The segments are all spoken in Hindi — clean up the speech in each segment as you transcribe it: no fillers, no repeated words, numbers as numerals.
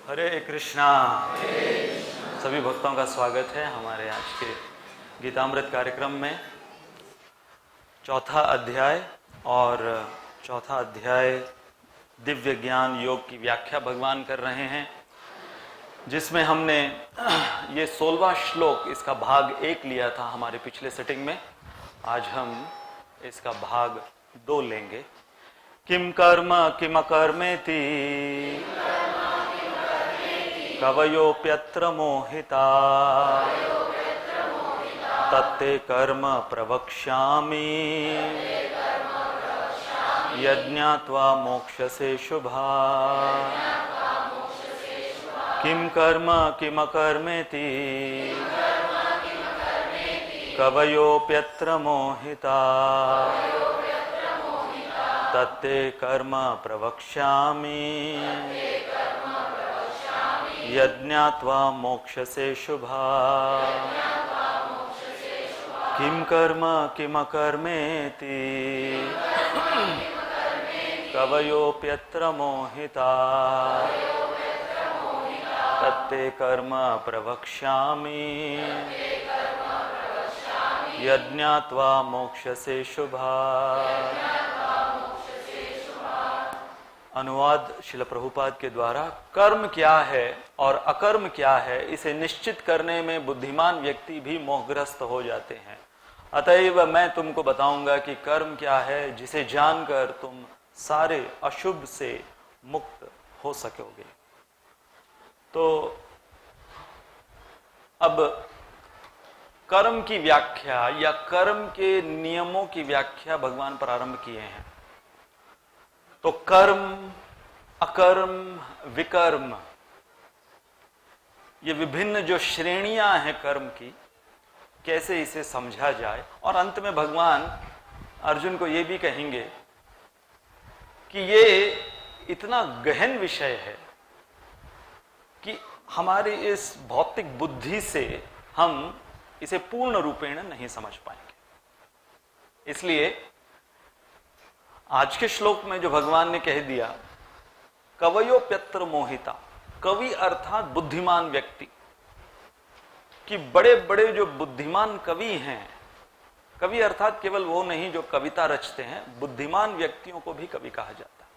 हरे कृष्णा। सभी भक्तों का स्वागत है हमारे आज के गीतामृत कार्यक्रम में। चौथा अध्याय और चौथा अध्याय दिव्य ज्ञान योग की व्याख्या भगवान कर रहे हैं, जिसमें हमने ये 16वां श्लोक इसका भाग 1 लिया था हमारे पिछले सेटिंग में। आज हम इसका भाग 2 लेंगे। किम कर्म किम कर्मेति कवयोप्यत्र मोहिता तत्ते कर्म प्रवक्ष्यामि यज्ञात्वा मोक्षसे शुभा। किम कर्म किम कर्मेति कवयोप्यत्र मोहिता तत्ते कर्म प्रवक्ष्यामि यज्ञात्वा मोक्षसे शुभा। किम कर्म किम कर्मेति कवयोप्यत्र मोहिता तत्ते कर्म प्रवक्ष्यामि यज्ञात्वा मोक्षसे शुभा। अनुवाद शिल प्रभुपाद के द्वारा। कर्म क्या है और अकर्म क्या है, इसे निश्चित करने में बुद्धिमान व्यक्ति भी मोहग्रस्त हो जाते हैं। अतएव मैं तुमको बताऊंगा कि कर्म क्या है, जिसे जानकर तुम सारे अशुभ से मुक्त हो सकोगे। तो अब कर्म की व्याख्या या कर्म के नियमों की व्याख्या भगवान प्रारंभ किए हैं। तो कर्म, अकर्म, विकर्म, ये विभिन्न जो श्रेणियां हैं कर्म की, कैसे इसे समझा जाए। और अंत में भगवान अर्जुन को ये भी कहेंगे कि ये इतना गहन विषय है कि हमारी इस भौतिक बुद्धि से हम इसे पूर्ण रूपेण नहीं समझ पाएंगे। इसलिए आज के श्लोक में जो भगवान ने कह दिया, कवयोप्यत्र मोहिता, कवि अर्थात बुद्धिमान व्यक्ति, कि बड़े बड़े जो बुद्धिमान कवि हैं, कवि अर्थात केवल वो नहीं जो कविता रचते हैं, बुद्धिमान व्यक्तियों को भी कवि कहा जाता है।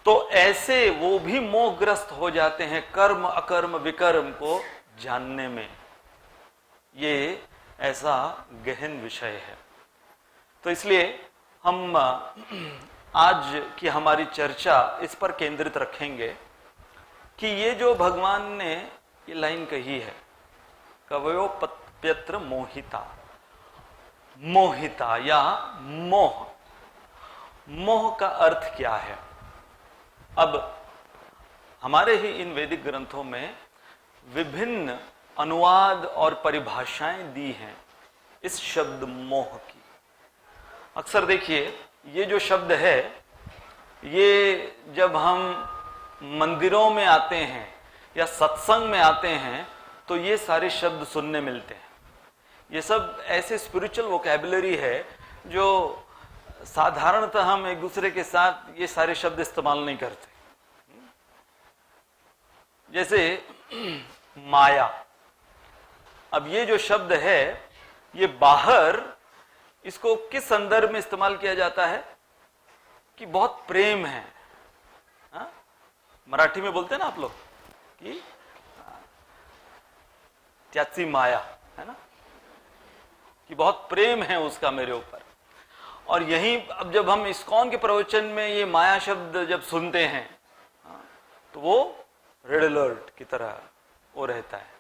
तो ऐसे वो भी मोहग्रस्त हो जाते हैं कर्म अकर्म विकर्म को जानने में। ये ऐसा गहन विषय है। तो इसलिए हम आज की हमारी चर्चा इस पर केंद्रित रखेंगे कि ये जो भगवान ने ये लाइन कही है, कवयोप्यत्र मोहिता, मोहिता या मोह, मोह का अर्थ क्या है। अब हमारे ही इन वैदिक ग्रंथों में विभिन्न अनुवाद और परिभाषाएं दी हैं इस शब्द मोह की। अक्सर देखिए, ये जो शब्द है, ये जब हम मंदिरों में आते हैं या सत्संग में आते हैं तो ये सारे शब्द सुनने मिलते हैं। ये सब ऐसे स्पिरिचुअल वोकैबुलरी है जो साधारणतः हम एक दूसरे के साथ ये सारे शब्द इस्तेमाल नहीं करते। जैसे माया, अब ये जो शब्द है, ये बाहर इसको किस संदर्भ में इस्तेमाल किया जाता है कि बहुत प्रेम है। हा? मराठी में बोलते हैं ना आप लोग कि त्याची माया, है ना, कि बहुत प्रेम है उसका मेरे ऊपर। और यही अब जब हम इस्कॉन के प्रवचन में ये माया शब्द जब सुनते हैं, तो वो रेड अलर्ट की तरह वो रहता है।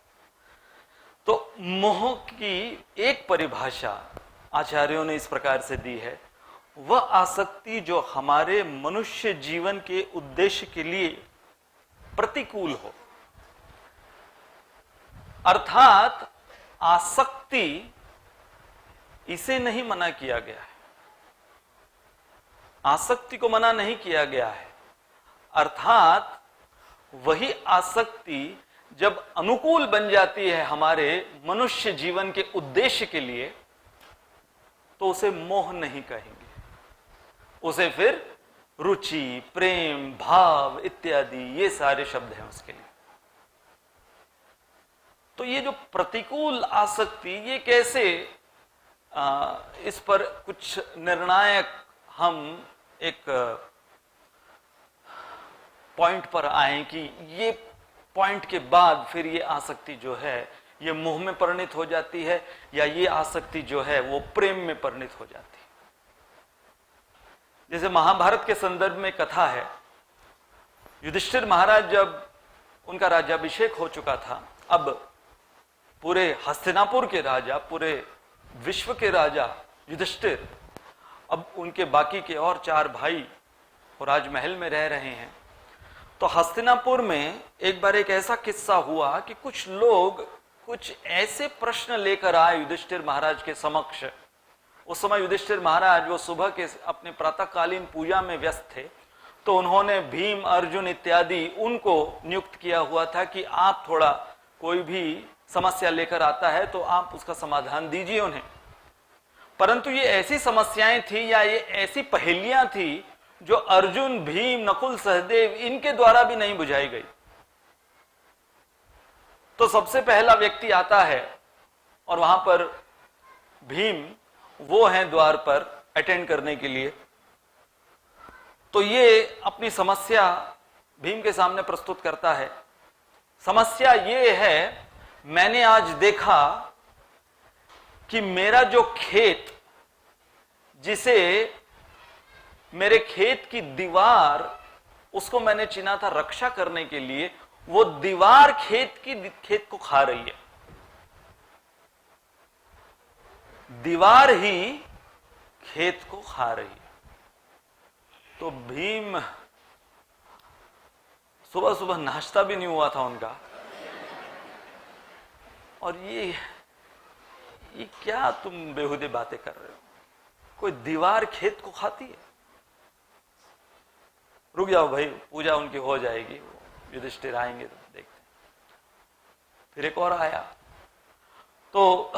तो मोह की एक परिभाषा आचार्यों ने इस प्रकार से दी है, वह आसक्ति जो हमारे मनुष्य जीवन के उद्देश्य के लिए प्रतिकूल हो। अर्थात आसक्ति, इसे नहीं मना किया गया है, आसक्ति को मना नहीं किया गया है। अर्थात वही आसक्ति जब अनुकूल बन जाती है हमारे मनुष्य जीवन के उद्देश्य के लिए, तो उसे मोह नहीं कहेंगे, उसे फिर रुचि, प्रेम, भाव इत्यादि ये सारे शब्द हैं उसके लिए। तो ये जो प्रतिकूल आसक्ति, ये कैसे इस पर कुछ निर्णायक हम एक पॉइंट पर आए कि ये पॉइंट के बाद फिर ये आसक्ति जो है ये मोह में परिणित हो जाती है, या ये आसक्ति जो है वो प्रेम में परिणित हो जाती है। जैसे महाभारत के संदर्भ में कथा है, युधिष्ठिर महाराज जब उनका राज्याभिषेक हो चुका था, अब पूरे हस्तिनापुर के राजा, पूरे विश्व के राजा युधिष्ठिर, अब उनके बाकी के और 4 भाई वो राजमहल में रह रहे हैं। तो हस्तिनापुर में एक बार एक ऐसा किस्सा हुआ कि कुछ लोग कुछ ऐसे प्रश्न लेकर आए युधिष्ठिर महाराज के समक्ष। उस समय युधिष्ठिर महाराज वो सुबह के अपने प्रातःकालीन पूजा में व्यस्त थे, तो उन्होंने भीम, अर्जुन इत्यादि उनको नियुक्त किया हुआ था कि आप थोड़ा कोई भी समस्या लेकर आता है तो आप उसका समाधान दीजिए उन्हें। परंतु ये ऐसी समस्याएं थी या ये ऐसी पहेलियां थी जो अर्जुन, भीम, नकुल, सहदेव इनके द्वारा भी नहीं बुझाई गई। तो सबसे पहला व्यक्ति आता है और वहां पर भीम वो हैं द्वार पर अटेंड करने के लिए। तो ये अपनी समस्या भीम के सामने प्रस्तुत करता है। समस्या ये है, मैंने आज देखा कि मेरा जो खेत, जिसे मेरे खेत की दीवार, उसको मैंने चुना था रक्षा करने के लिए, वो दीवार खेत को खा रही है। दीवार ही खेत को खा रही है। तो भीम, सुबह सुबह नाश्ता भी नहीं हुआ था उनका, और ये क्या तुम बेहुदे बातें कर रहे हो, कोई दीवार खेत को खाती है? रुक जाओ भाई, पूजा उनकी हो जाएगी, युधिष्ठिर आएंगे तो देखते हैं। फिर एक और आया, तो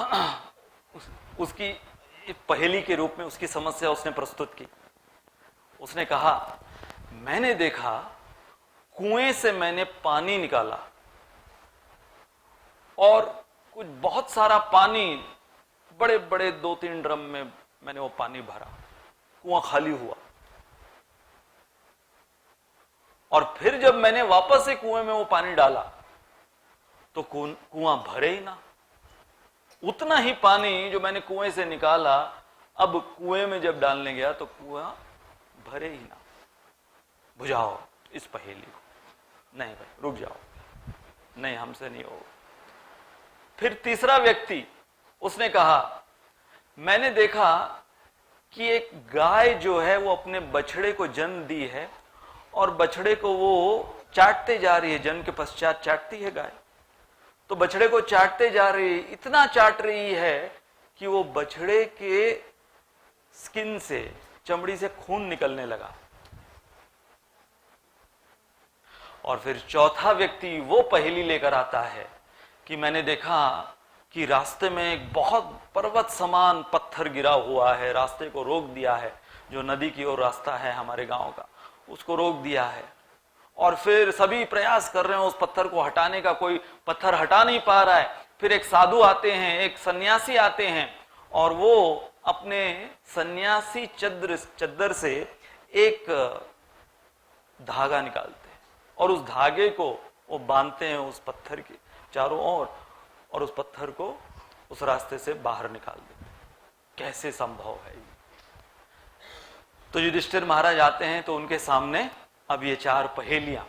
उसकी पहेली के रूप में उसकी समस्या उसने प्रस्तुत की। उसने कहा, मैंने देखा कुएं से मैंने पानी निकाला और कुछ बहुत सारा पानी, बड़े बड़े 2-3 ड्रम में मैंने वो पानी भरा, कुआं खाली हुआ। और फिर जब मैंने वापस से कुएं में वो पानी डाला तो कुआं भरे ही ना। उतना ही पानी जो मैंने कुएं से निकाला, अब कुएं में जब डालने गया तो कुआं भरे ही ना। बुझाओ इस पहेली को। नहीं भाई रुक जाओ, नहीं हमसे नहीं होगा। फिर तीसरा व्यक्ति, उसने कहा, मैंने देखा कि एक गाय जो है वो अपने बछड़े को जन्म दी है और बछड़े को वो चाटते जा रही है, जन्म के पश्चात चाटती है गाय। तो बछड़े को चाटते जा रही है, इतना चाट रही है कि वो बछड़े के स्किन से, चमड़ी से खून निकलने लगा। और फिर चौथा व्यक्ति वो पहेली लेकर आता है कि मैंने देखा कि रास्ते में एक बहुत पर्वत समान पत्थर गिरा हुआ है, रास्ते को रोक दिया है, जो नदी की ओर रास्ता है हमारे गांव का, उसको रोक दिया है। और फिर सभी प्रयास कर रहे हैं उस पत्थर को हटाने का, कोई पत्थर हटा नहीं पा रहा है। फिर एक साधु आते हैं, एक सन्यासी आते हैं, और वो अपने सन्यासी चद्दर से एक धागा निकालते हैं और उस धागे को वो बांधते हैं उस पत्थर के चारों ओर, और उस पत्थर को उस रास्ते से बाहर निकाल देते हैं। कैसे संभव है? तो युधिष्ठिर महाराज आते हैं तो उनके सामने अब ये 4 पहेलियां।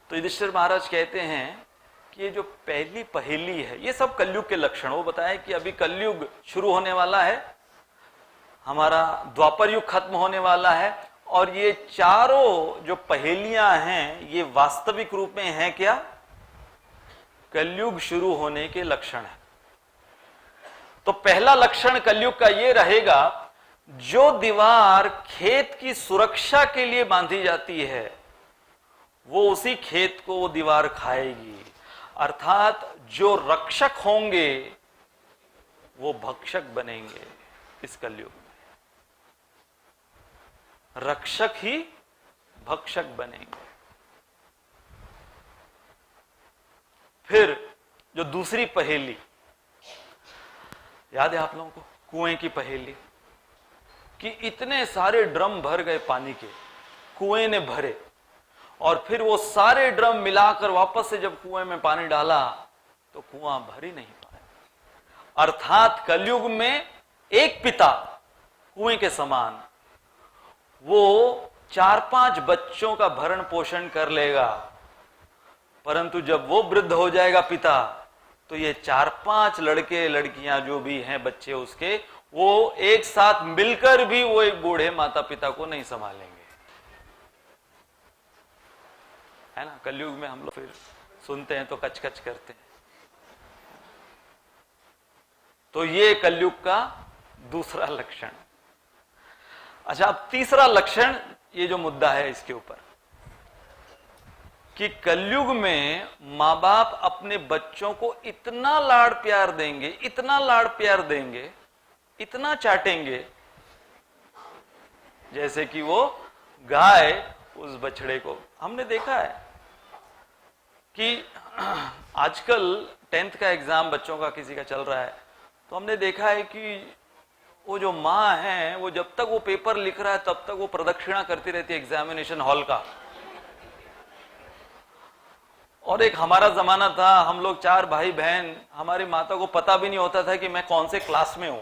तो युधिष्ठिर महाराज कहते हैं कि ये जो पहली पहेली है, ये सब कलयुग के लक्षण। वो बताया कि अभी कलयुग शुरू होने वाला है, हमारा द्वापर युग खत्म होने वाला है, और ये चारों जो पहेलियां हैं ये वास्तविक रूप में हैं क्या? कलयुग शुरू होने के लक्षण है। तो पहला लक्षण कलयुग का ये रहेगा, जो दीवार खेत की सुरक्षा के लिए बांधी जाती है वो उसी खेत को वो दीवार खाएगी। अर्थात जो रक्षक होंगे वो भक्षक बनेंगे इस कलयुग में। रक्षक ही भक्षक बनेंगे। फिर जो दूसरी पहेली याद है आप लोगों को, कुएं की पहेली, कि इतने सारे ड्रम भर गए पानी के, कुएं ने भरे, और फिर वो सारे ड्रम मिलाकर वापस से जब कुएं में पानी डाला तो कुआं भर ही नहीं पाया। अर्थात कलयुग में एक पिता कुएं के समान, वो 4-5 बच्चों का भरण पोषण कर लेगा, परंतु जब वो वृद्ध हो जाएगा पिता, तो ये 4-5 लड़के लड़कियां जो भी हैं बच्चे उसके, वो एक साथ मिलकर भी वो एक बूढ़े माता पिता को नहीं संभालेंगे। है ना, कलयुग में हम लोग फिर सुनते हैं तो कच कच करते हैं। तो ये कलयुग का दूसरा लक्षण। अच्छा, अब तीसरा लक्षण, ये जो मुद्दा है इसके ऊपर, कि कलयुग में मां बाप अपने बच्चों को इतना लाड़ प्यार देंगे, इतना लाड़ प्यार देंगे, इतना चाटेंगे, जैसे कि वो गाय उस बछड़े को। हमने देखा है कि आजकल 10th का एग्जाम बच्चों का किसी का चल रहा है, तो हमने देखा है कि वो जो माँ है, वो जब तक वो पेपर लिख रहा है तब तक वो प्रदक्षिणा करती रहती है एग्जामिनेशन हॉल का। और एक हमारा जमाना था, हम लोग 4 भाई बहन, हमारी माता को पता भी नहीं होता था कि मैं कौन से क्लास में हूं।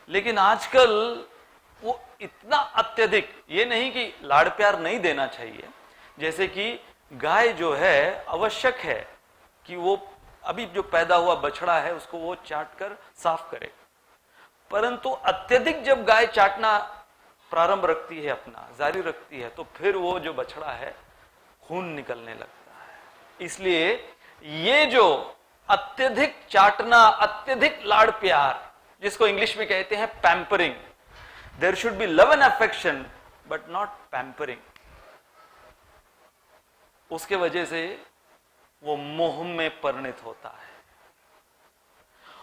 लेकिन आजकल वो इतना अत्यधिक, ये नहीं कि लाड़ प्यार नहीं देना चाहिए, जैसे कि गाय जो है आवश्यक है कि वो अभी जो पैदा हुआ बछड़ा है उसको वो चाट कर साफ करे, परंतु अत्यधिक जब गाय चाटना प्रारंभ रखती है, अपना जारी रखती है, तो फिर वो जो बछड़ा है खून निकलने लगता है। इसलिए ये जो अत्यधिक चाटना, अत्यधिक लाड़ प्यार, जिसको इंग्लिश में कहते हैं pampering, there should be love and affection but not pampering, उसके वजह से वो मोह में परिणत होता है।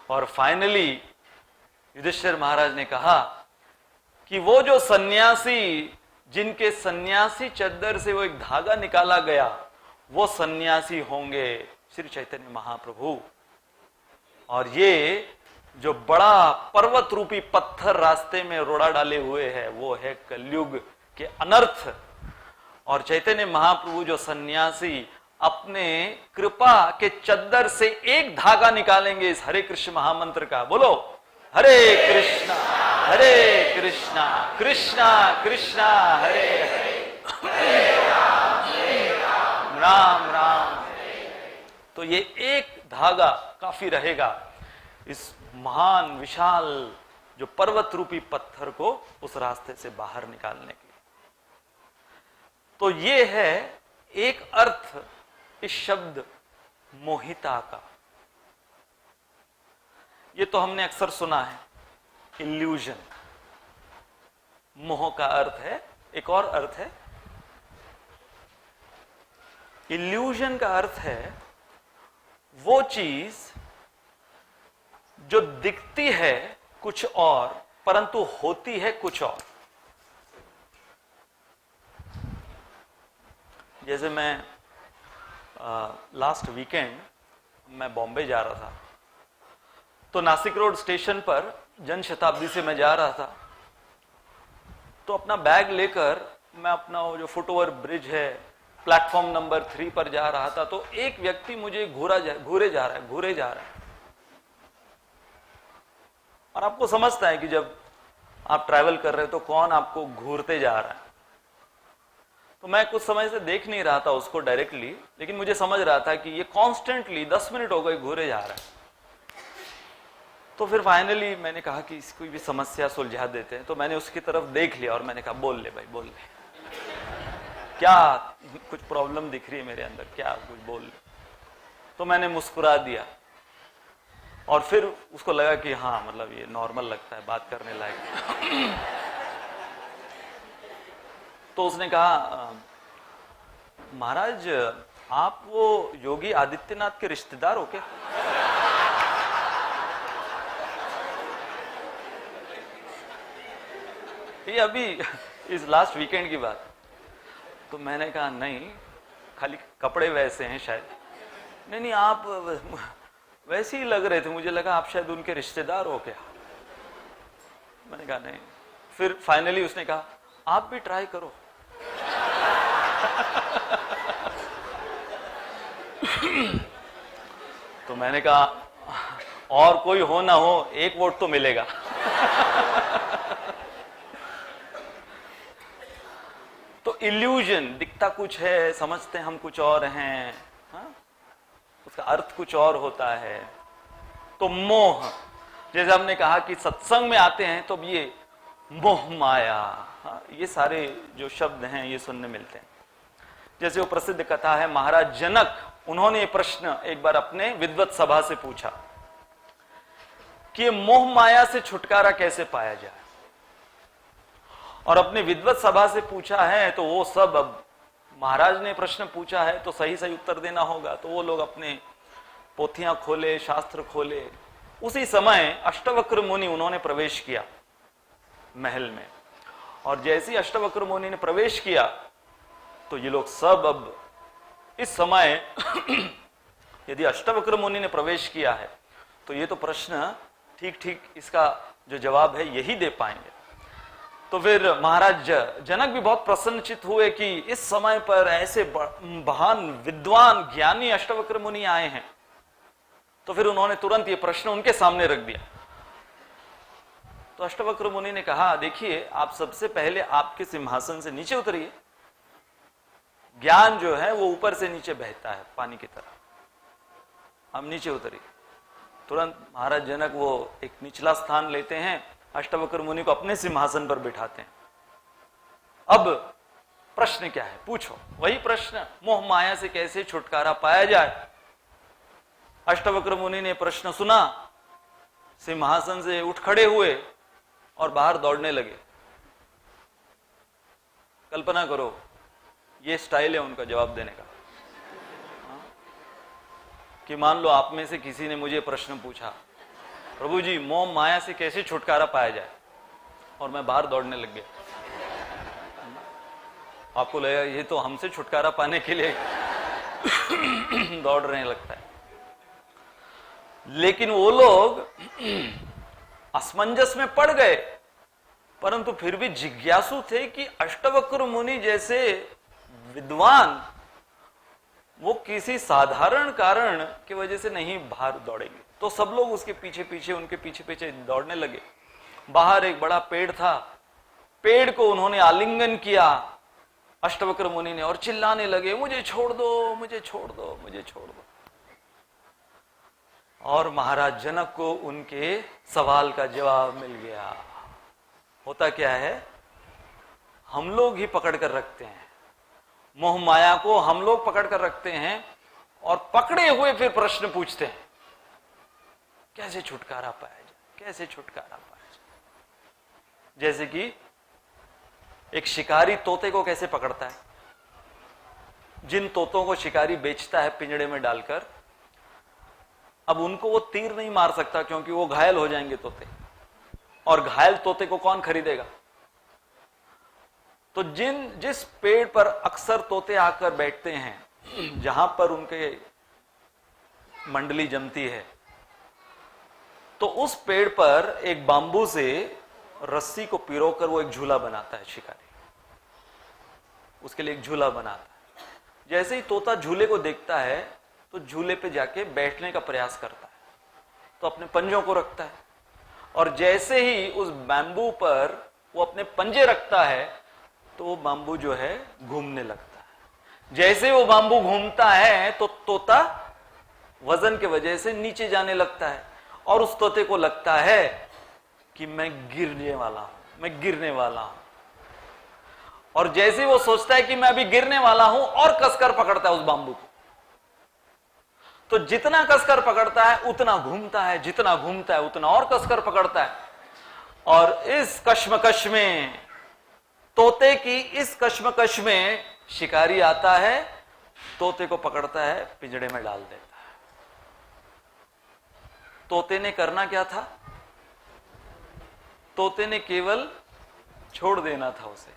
और फाइनली युधिष्ठिर महाराज ने कहा कि वो जो सन्यासी, जिनके सन्यासी चद्दर से वो एक धागा निकाला गया, वो सन्यासी होंगे श्री चैतन्य महाप्रभु। और ये जो बड़ा पर्वत रूपी पत्थर रास्ते में रोड़ा डाले हुए है, वो है कलयुग के अनर्थ। और चैतन्य महाप्रभु जो सन्यासी अपने कृपा के चद्दर से एक धागा निकालेंगे इस हरे कृष्ण महामंत्र का, बोलो हरे कृष्णा कृष्णा कृष्णा हरे हरे, राम राम। तो ये एक धागा काफी रहेगा इस महान विशाल जो पर्वत रूपी पत्थर को उस रास्ते से बाहर निकालने के लिए। तो ये है एक अर्थ इस शब्द मोहिता का। ये तो हमने अक्सर सुना है, इल्यूजन। मोह का अर्थ है, एक और अर्थ है इल्यूजन का अर्थ है वो चीज जो दिखती है कुछ और परंतु होती है कुछ और। जैसे मैं लास्ट वीकेंड मैं बॉम्बे जा रहा था, तो नासिक रोड स्टेशन पर जन शताब्दी से मैं जा रहा था, तो अपना बैग लेकर मैं अपना वो जो फुटओवर ब्रिज है प्लेटफॉर्म नंबर 3 पर जा रहा था, तो एक व्यक्ति मुझे घूरे जा रहा है। और आपको समझता है कि जब आप ट्रैवल कर रहे हो तो कौन आपको घूरते जा रहा है। तो मैं कुछ समय से देख नहीं रहा था उसको डायरेक्टली, लेकिन मुझे समझ रहा था कि ये कॉन्स्टेंटली 10 मिनट हो गए घूरे जा रहा है। तो फिर फाइनली मैंने कहा कि इसको भी समस्या सुलझा देते हैं। तो मैंने उसकी तरफ देख लिया और मैंने कहा बोल ले भाई बोल ले, क्या कुछ प्रॉब्लम दिख रही है मेरे अंदर, क्या कुछ बोल ले। तो मैंने मुस्कुरा दिया और फिर उसको लगा कि हाँ मतलब ये नॉर्मल लगता है, बात करने लायक। तो उसने कहा महाराज आप वो योगी आदित्यनाथ के रिश्तेदार हो क्या? ये अभी इस लास्ट वीकेंड की बात। तो मैंने कहा नहीं, खाली कपड़े वैसे हैं शायद। नहीं नहीं, आप वैसे ही लग रहे थे, मुझे लगा आप शायद उनके रिश्तेदार हो क्या। मैंने कहा नहीं। फिर फाइनली उसने कहा आप भी ट्राई करो। तो मैंने कहा और कोई हो ना हो, एक वोट तो मिलेगा। तो इल्यूजन, दिखता कुछ है, समझते हम कुछ और हैं, हाँ? उसका अर्थ कुछ और होता है। तो मोह, जैसे हमने कहा कि सत्संग में आते हैं तो ये मोह माया, हाँ? ये सारे जो शब्द हैं ये सुनने मिलते हैं। जैसे वो प्रसिद्ध कथा है, महाराज जनक, उन्होंने ये प्रश्न एक बार अपने विद्वत सभा से पूछा कि ये मोह माया से छुटकारा कैसे पाया जाए। और अपने विद्वत सभा से पूछा है तो वो सब, अब महाराज ने प्रश्न पूछा है तो सही सही उत्तर देना होगा, तो वो लोग अपने पोथियां खोले, शास्त्र खोले। उसी समय अष्टवक्र मुनि उन्होंने प्रवेश किया महल में, और जैसे ही अष्टवक्र मुनि ने प्रवेश किया तो ये लोग सब, अब इस समय यदि अष्टवक्र मुनि ने प्रवेश किया है तो ये तो प्रश्न ठीक ठीक इसका जो जवाब है यही दे पाएंगे। तो फिर महाराज जनक भी बहुत प्रसन्नचित हुए कि इस समय पर ऐसे महान विद्वान ज्ञानी अष्टवक्र मुनि आए हैं। तो फिर उन्होंने तुरंत ये प्रश्न उनके सामने रख दिया। तो अष्टवक्र मुनि ने कहा, देखिए आप सबसे पहले आपके सिंहासन से नीचे उतरिए। ज्ञान जो है वो ऊपर से नीचे बहता है पानी की तरह। हम नीचे उतरिए। तुरंत महाराज जनक वो एक निचला स्थान लेते हैं, अष्टवक्र मुनि को अपने सिंहासन पर बिठाते हैं। अब प्रश्न क्या है, पूछो। वही प्रश्न, मोह माया से कैसे छुटकारा पाया जाए। अष्टवक्र मुनि ने प्रश्न सुना, सिंहासन से उठ खड़े हुए और बाहर दौड़ने लगे। कल्पना करो, ये स्टाइल है उनका जवाब देने का। कि मान लो आप में से किसी ने मुझे प्रश्न पूछा, प्रभु जी मोह माया से कैसे छुटकारा पाया जाए, और मैं बाहर दौड़ने लग गया। आपको लगेगा ये तो हमसे छुटकारा पाने के लिए दौड़ रहे लगता है। लेकिन वो लोग असमंजस में पड़ गए, परंतु फिर भी जिज्ञासु थे कि अष्टवक्र मुनि जैसे विद्वान वो किसी साधारण कारण की वजह से नहीं बाहर दौड़ेंगे। तो सब लोग उसके पीछे पीछे, उनके पीछे पीछे दौड़ने लगे। बाहर एक बड़ा पेड़ था, पेड़ को उन्होंने आलिंगन किया अष्टवक्र मुनि ने, और चिल्लाने लगे, मुझे छोड़ दो, मुझे छोड़ दो, मुझे छोड़ दो। और महाराज जनक को उनके सवाल का जवाब मिल गया। होता क्या है, हम लोग ही पकड़ कर रखते हैं मोह माया को, हम लोग पकड़ कर रखते हैं और पकड़े हुए फिर प्रश्न पूछते हैं, कैसे छुटकारा पाया जाए, कैसे छुटकारा पाया जाए। जैसे कि एक शिकारी तोते को कैसे पकड़ता है। जिन तोतों को शिकारी बेचता है पिंजड़े में डालकर, अब उनको वो तीर नहीं मार सकता क्योंकि वो घायल हो जाएंगे तोते, और घायल तोते को कौन खरीदेगा। तो जिस पेड़ पर अक्सर तोते आकर बैठते हैं, जहां पर उनके मंडली जमती है, तो उस पेड़ पर एक बांबू से रस्सी को पिरोकर वो एक झूला बनाता है शिकारी, उसके लिए एक झूला बनाता है। जैसे ही तोता झूले को देखता है तो झूले पे जाके बैठने का प्रयास करता है, तो अपने पंजों को रखता है, और जैसे ही उस बैम्बू पर वो अपने पंजे रखता है तो वो बांबू जो है घूमने लगता है। जैसे वो बांबू घूमता है तो तोता वजन के वजह से नीचे जाने लगता है, और उस तोते को लगता है कि मैं गिरने वाला हूं, मैं गिरने वाला हूं। और जैसे वो सोचता है कि मैं अभी गिरने वाला हूं, और कसकर पकड़ता है उस बांबू को। तो जितना कसकर पकड़ता है उतना घूमता है, जितना घूमता है उतना और कसकर पकड़ता है। और इस कश्मकश में, तोते की इस कश्मकश में शिकारी आता है, तोते को पकड़ता है, पिंजड़े में डाल देता है। तोते ने करना क्या था, तोते ने केवल छोड़ देना था उसे,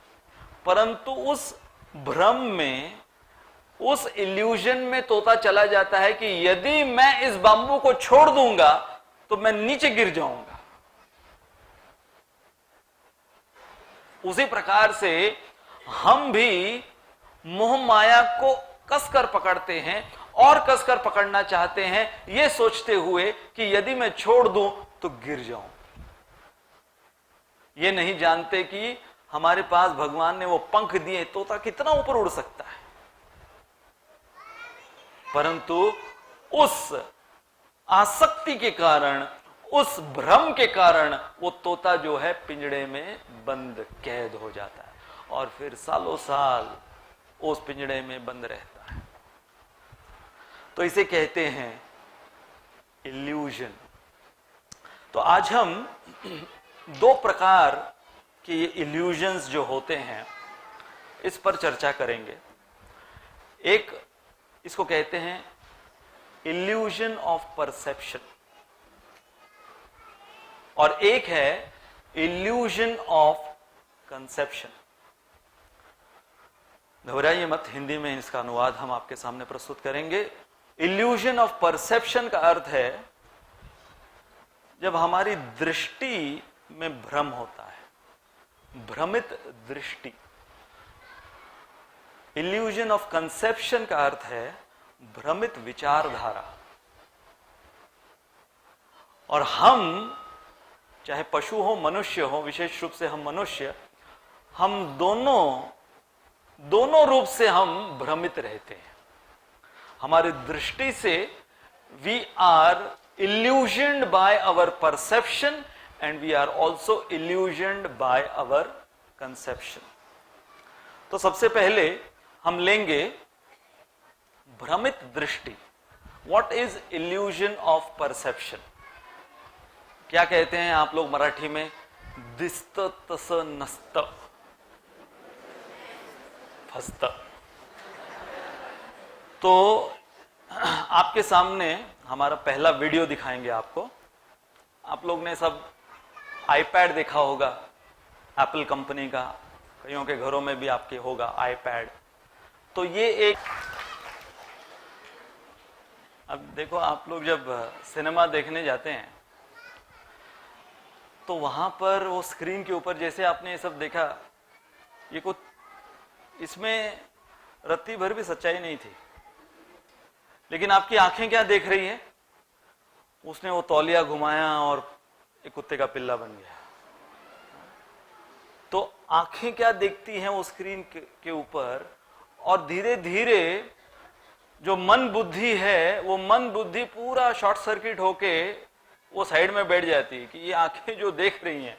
परंतु उस भ्रम में, उस इल्यूजन में तोता चला जाता है कि यदि मैं इस बांबू को छोड़ दूंगा तो मैं नीचे गिर जाऊंगा। उसी प्रकार से हम भी मोह माया को कसकर पकड़ते हैं और कसकर पकड़ना चाहते हैं, यह सोचते हुए कि यदि मैं छोड़ दूं तो गिर जाऊं। ये नहीं जानते कि हमारे पास भगवान ने वो पंख दिए, तोता कितना ऊपर उड़ सकता है, परंतु उस आसक्ति के कारण, उस भ्रम के कारण वो तोता जो है पिंजड़े में बंद कैद हो जाता है और फिर सालों साल उस पिंजड़े में बंद रहता है। तो इसे कहते हैं इल्यूजन। तो आज हम दो प्रकार के ये इल्यूजन्स जो होते हैं इस पर चर्चा करेंगे। एक इसको कहते हैं इल्यूजन ऑफ परसेप्शन और एक है इल्यूजन ऑफ कंसेप्शन। घबराइए मत, हिंदी में इसका अनुवाद हम आपके सामने प्रस्तुत करेंगे। इल्यूजन ऑफ परसेप्शन का अर्थ है जब हमारी दृष्टि में भ्रम होता है, भ्रमित दृष्टि। इल्यूजन ऑफ कंसेप्शन का अर्थ है भ्रमित विचारधारा। और हम चाहे पशु हो मनुष्य हो, विशेष रूप से हम मनुष्य, हम दोनों रूप से हम भ्रमित रहते हैं। हमारी दृष्टि से we are illusioned by our perception and we are also illusioned by our conception। तो सबसे पहले हम लेंगे भ्रमित दृष्टि। What is illusion of perception? क्या कहते हैं आप लोग मराठी में? दिसत तस नसत फस्त। तो आपके सामने हमारा पहला वीडियो दिखाएंगे आपको। आप लोग ने सब आईपैड देखा होगा, एप्पल कंपनी का, कईयों के घरों में भी आपके होगा आईपैड। तो ये एक, अब देखो आप लोग जब सिनेमा देखने जाते हैं तो वहां पर वो स्क्रीन के ऊपर जैसे आपने ये सब देखा, ये कुछ इसमें रत्ती भर भी सच्चाई नहीं थी, लेकिन आपकी आंखें क्या देख रही है? उसने वो तौलिया घुमाया और एक कुत्ते का पिल्ला बन गया। तो आंखें क्या देखती हैं वो स्क्रीन के ऊपर, और धीरे धीरे जो मन बुद्धि है, वो मन बुद्धि पूरा शॉर्ट सर्किट होके वो साइड में बैठ जाती है कि ये आंखें जो देख रही हैं,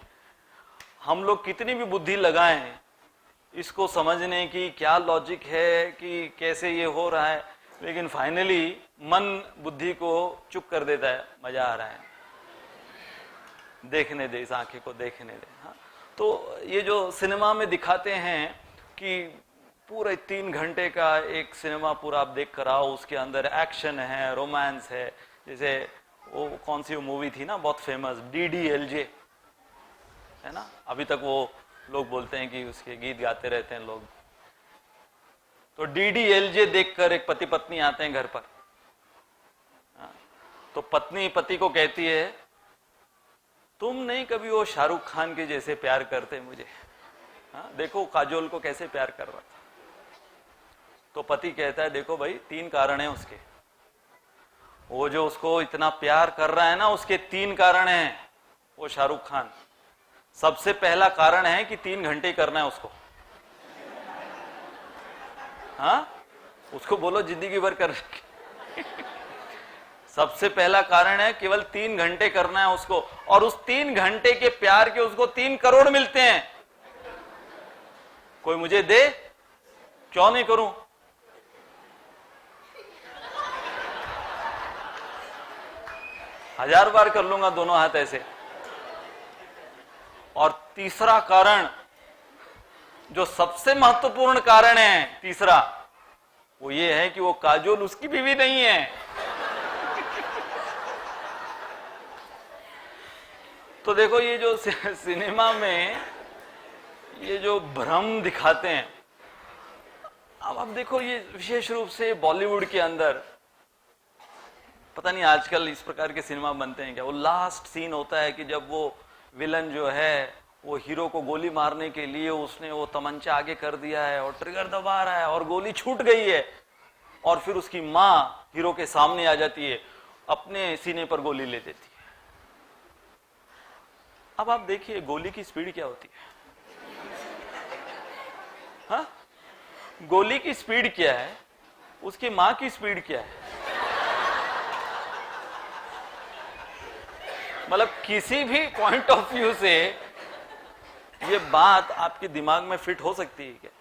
हम लोग कितनी भी बुद्धि लगाएं इसको समझने की, क्या लॉजिक है कि कैसे ये हो रहा है, लेकिन फाइनली मन बुद्धि को चुप कर देता है। मजा आ रहा है, देखने दे, इस आंखें को देखने दे। हाँ? तो ये जो सिनेमा में दिखाते हैं कि पूरे 3 घंटे का एक सिनेमा पूरा आप देख कर आओ, उसके अंदर एक्शन है, रोमांस है। जैसे वो कौन सी मूवी थी ना बहुत फेमस, DDLJ, है ना? अभी तक वो लोग बोलते हैं कि उसके गीत गाते रहते हैं लोग। तो DDLJ देखकर एक पति पत्नी आते हैं घर पर। तो पत्नी पति को कहती है, तुम नहीं कभी वो शाहरुख खान के जैसे प्यार करते मुझे। देखो काजोल को कैसे प्यार कर रहा था। तो पति कहता है, देखो भाई 3 कारण हैं उसके, वो जो उसको इतना प्यार कर रहा है ना, उसके 3 कारण हैं वो शाहरुख खान। सबसे पहला कारण है कि 3 घंटे करना है उसको। हाँ, उसको बोलो जिंदगी भर कर। सबसे पहला कारण है केवल 3 घंटे करना है उसको, और उस 3 घंटे के प्यार के उसको 3 करोड़ मिलते हैं। कोई मुझे दे, क्यों नहीं करूं? हजार बार कर लूंगा दोनों हाथ ऐसे। और तीसरा कारण, जो सबसे महत्वपूर्ण कारण है तीसरा, वो ये है कि वो काजोल उसकी बीवी नहीं है। तो देखो ये जो सिनेमा में ये जो भ्रम दिखाते हैं, अब आप देखो ये विशेष रूप से बॉलीवुड के अंदर, पता नहीं आजकल इस प्रकार के सिनेमा बनते हैं क्या, वो लास्ट सीन होता है कि जब वो विलन जो है वो हीरो को गोली मारने के लिए उसने वो तमंचा आगे कर दिया है और ट्रिगर दबा रहा है और गोली छूट गई है, और फिर उसकी माँ हीरो के सामने आ जाती है, अपने सीने पर गोली ले देती है। अब आप देखिए गोली की स्पीड क्या होती है, हाँ? गोली की स्पीड क्या है, उसकी मां की स्पीड क्या है? मतलब किसी भी पॉइंट ऑफ व्यू से ये बात आपके दिमाग में फिट हो सकती है क्या?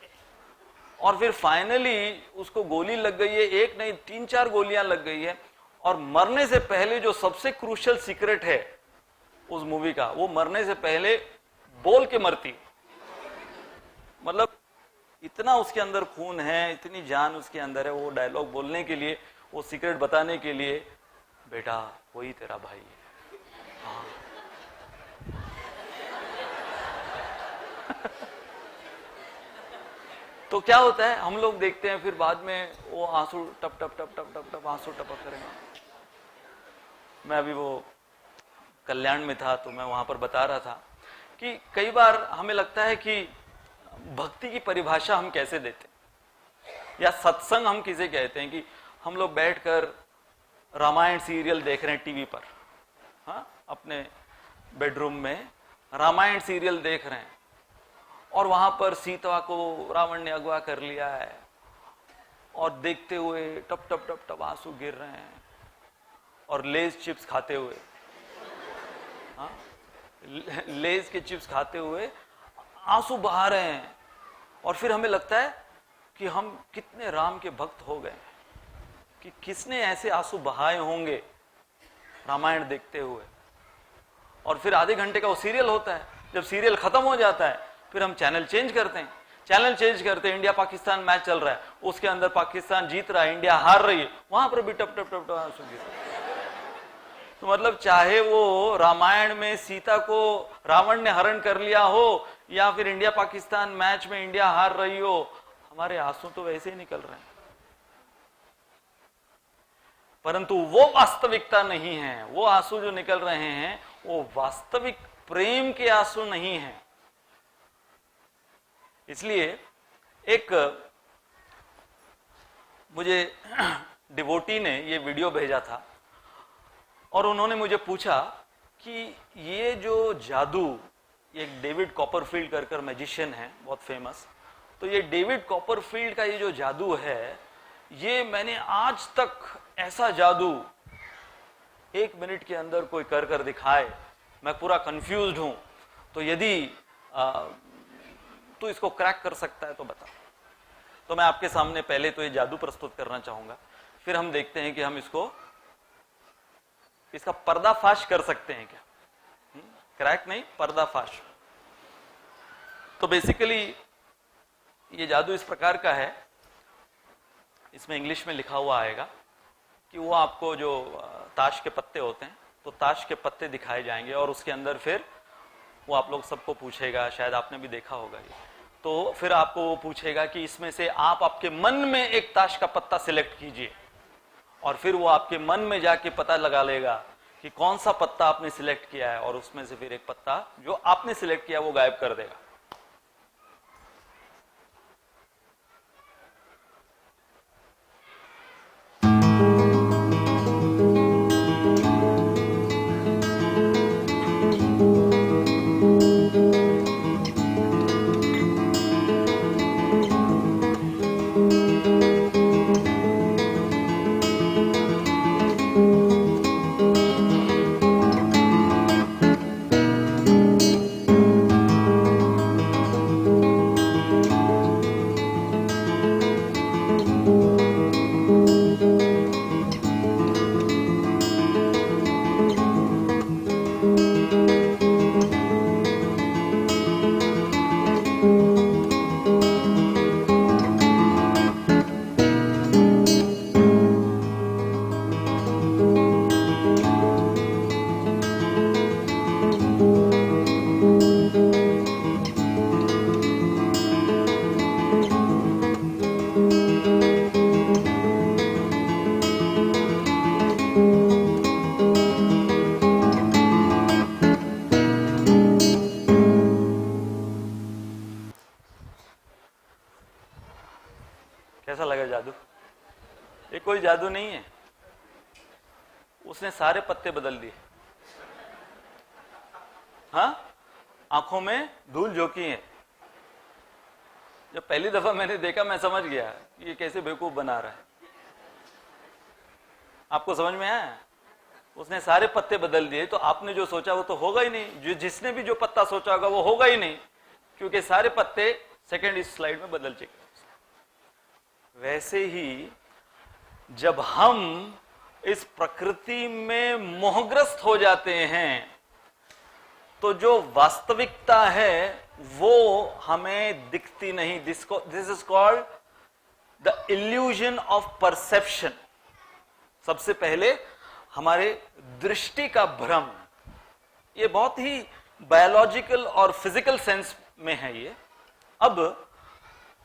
और फिर फाइनली उसको गोली लग गई है, एक नहीं 3-4 गोलियां लग गई है, और मरने से पहले जो सबसे क्रूशियल सीक्रेट है उस मूवी का, वो मरने से पहले बोल के मरती। मतलब इतना उसके अंदर खून है, इतनी जान उसके अंदर है, वो डायलॉग बोलने के लिए, वो सीक्रेट बताने के लिए, बेटा वही तेरा भाई है। हाँ। तो क्या होता है, हम लोग देखते हैं फिर बाद में वो आंसू टप टप टप टप टप टप आंसू टपक करेंगे। मैं अभी वो कल्याण में था तो मैं वहां पर बता रहा था कि कई बार हमें लगता है कि भक्ति की परिभाषा हम कैसे देते हैं, या सत्संग हम किसे कहते हैं, कि हम लोग बैठकर रामायण सीरियल देख रहे हैं टीवी पर, हाँ, अपने बेडरूम में रामायण सीरियल देख रहे हैं, और वहां पर सीता को रावण ने अगवा कर लिया है, और देखते हुए टप टप टप टप आंसू गिर रहे हैं, और लेज चिप्स खाते हुए, हाँ, लेज के चिप्स खाते हुए आंसू बहा रहे हैं, और फिर हमें लगता है कि हम कितने राम के भक्त हो गए, कि किसने ऐसे आंसू बहाए होंगे रामायण देखते हुए। और फिर आधे घंटे का वो सीरियल होता है, जब सीरियल खत्म हो जाता है फिर हम चैनल चेंज करते हैं, चैनल चेंज करते हैं, इंडिया पाकिस्तान मैच चल रहा है, उसके अंदर पाकिस्तान जीत रहा है, इंडिया हार रही है, वहां पर भी टप टप टप टप आंसू गिर रहे हैं। तो मतलब चाहे वो रामायण में सीता को रावण ने हरण कर लिया हो, या फिर इंडिया पाकिस्तान मैच में इंडिया हार रही हो, हमारे आंसू तो वैसे ही निकल रहे हैं। परंतु वो वास्तविकता नहीं है, वो आंसू जो निकल रहे हैं वो वास्तविक प्रेम के आंसू नहीं है। इसलिए एक मुझे डिवोटी ने ये वीडियो भेजा था, और उन्होंने मुझे पूछा कि ये जो जादू, एक डेविड कॉपरफील्ड कर मैजिशियन है बहुत फेमस, तो ये डेविड कॉपरफील्ड का ये जो जादू है, ये मैंने आज तक ऐसा जादू 1 मिनट के अंदर कोई कर दिखाए, मैं पूरा कंफ्यूज्ड हूं, तो यदि तो इसको क्रैक कर सकता है तो बता। तो मैं आपके सामने पहले तो ये जादू प्रस्तुत करना चाहूंगा, फिर हम देखते हैं कि हम इसका पर्दाफाश कर सकते हैं क्या। क्रैक नहीं, पर्दाफाश। तो बेसिकली ये जादू इस प्रकार का है, इसमें इंग्लिश में लिखा हुआ आएगा कि वो आपको जो ताश के पत्ते होते हैं, तो ताश के पत्ते दिखाए जाएंगे, और उसके अंदर फिर वो आप लोग सबको पूछेगा, शायद आपने भी देखा होगा ये, तो फिर आपको वो पूछेगा कि इसमें से आप आपके मन में एक ताश का पत्ता सिलेक्ट कीजिए, और फिर वो आपके मन में जाके पता लगा लेगा कि कौन सा पत्ता आपने सिलेक्ट किया है, और उसमें से फिर एक पत्ता जो आपने सिलेक्ट किया वो गायब कर देगा। जादू नहीं है, उसने सारे पत्ते बदल दिए। हाँ, आंखों में धूल झोंकी है। जब पहली दफा मैंने देखा मैं समझ गया ये कैसे बेवकूफ बना रहा है। आपको समझ में आया? उसने सारे पत्ते बदल दिए, तो आपने जो सोचा वो तो होगा ही नहीं, जो जिसने भी जो पत्ता सोचा होगा वो होगा ही नहीं, क्योंकि सारे पत्ते सेकंड इस स्लाइड में बदल चुके। वैसे ही जब हम इस प्रकृति में मोहग्रस्त हो जाते हैं तो जो वास्तविकता है वो हमें दिखती नहीं। This is called the illusion of perception. सबसे पहले हमारे दृष्टि का भ्रम, ये बहुत ही बायोलॉजिकल और फिजिकल सेंस में है ये। अब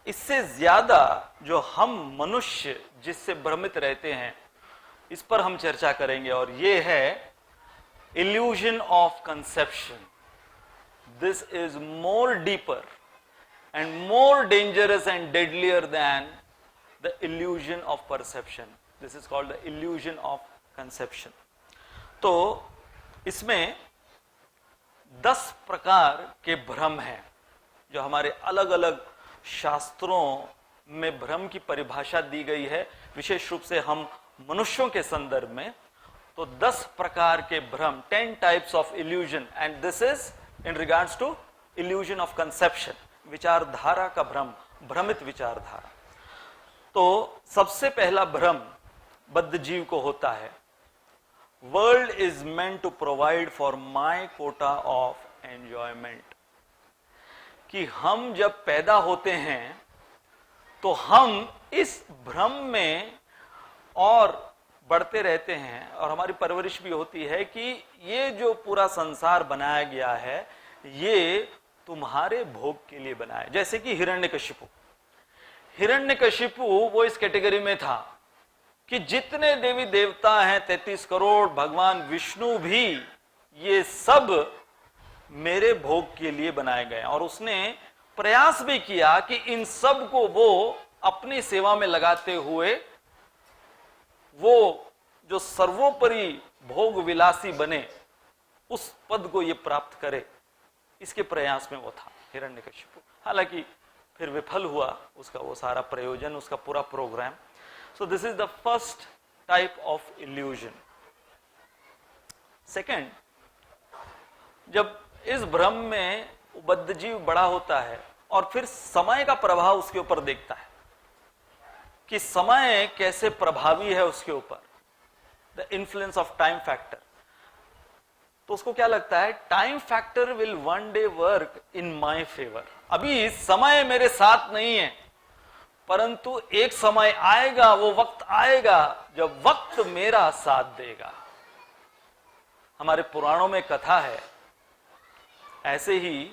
इससे ज्यादा जो हम मनुष्य जिससे भ्रमित रहते हैं इस पर हम चर्चा करेंगे, और ये है illusion of conception. This is more deeper and more dangerous and deadlier than the illusion of perception. This is called the illusion of conception. तो इसमें 10 प्रकार के भ्रम हैं जो हमारे अलग अलग शास्त्रों में भ्रम की परिभाषा दी गई है, विशेष रूप से हम मनुष्यों के संदर्भ में। तो 10 प्रकार के भ्रम, 10 types of illusion, and this is in regards to illusion of conception, विचारधारा का भ्रम, भ्रमित विचारधारा। तो सबसे पहला भ्रम बद्ध जीव को होता है, world is meant to provide for my quota of enjoyment. कि हम जब पैदा होते हैं तो हम इस भ्रम में और बढ़ते रहते हैं, और हमारी परवरिश भी होती है कि ये जो पूरा संसार बनाया गया है ये तुम्हारे भोग के लिए बनाया। जैसे कि हिरण्यकशिपु, हिरण्यकशिपु वो इस कैटेगरी में था कि जितने देवी देवता हैं 33 करोड़, भगवान विष्णु भी, ये सब मेरे भोग के लिए बनाए गए। और उसने प्रयास भी किया कि इन सब को वो अपनी सेवा में लगाते हुए वो जो सर्वोपरि भोग विलासी बने उस पद को ये प्राप्त करे, इसके प्रयास में वो था हिरण्यकशिपु। हालांकि फिर विफल हुआ उसका वो सारा प्रयोजन, उसका पूरा program. So this is the first type of illusion. Second, जब इस भ्रम में बद्ध जीव बड़ा होता है और फिर समय का प्रभाव उसके ऊपर देखता है कि समय कैसे प्रभावी है उसके ऊपर, the influence of time factor, तो उसको क्या लगता है, time factor will one day work in my favour. अभी समय मेरे साथ नहीं है, परंतु एक समय आएगा, वो वक्त आएगा जब वक्त मेरा साथ देगा। हमारे पुराणों में कथा है, ऐसे ही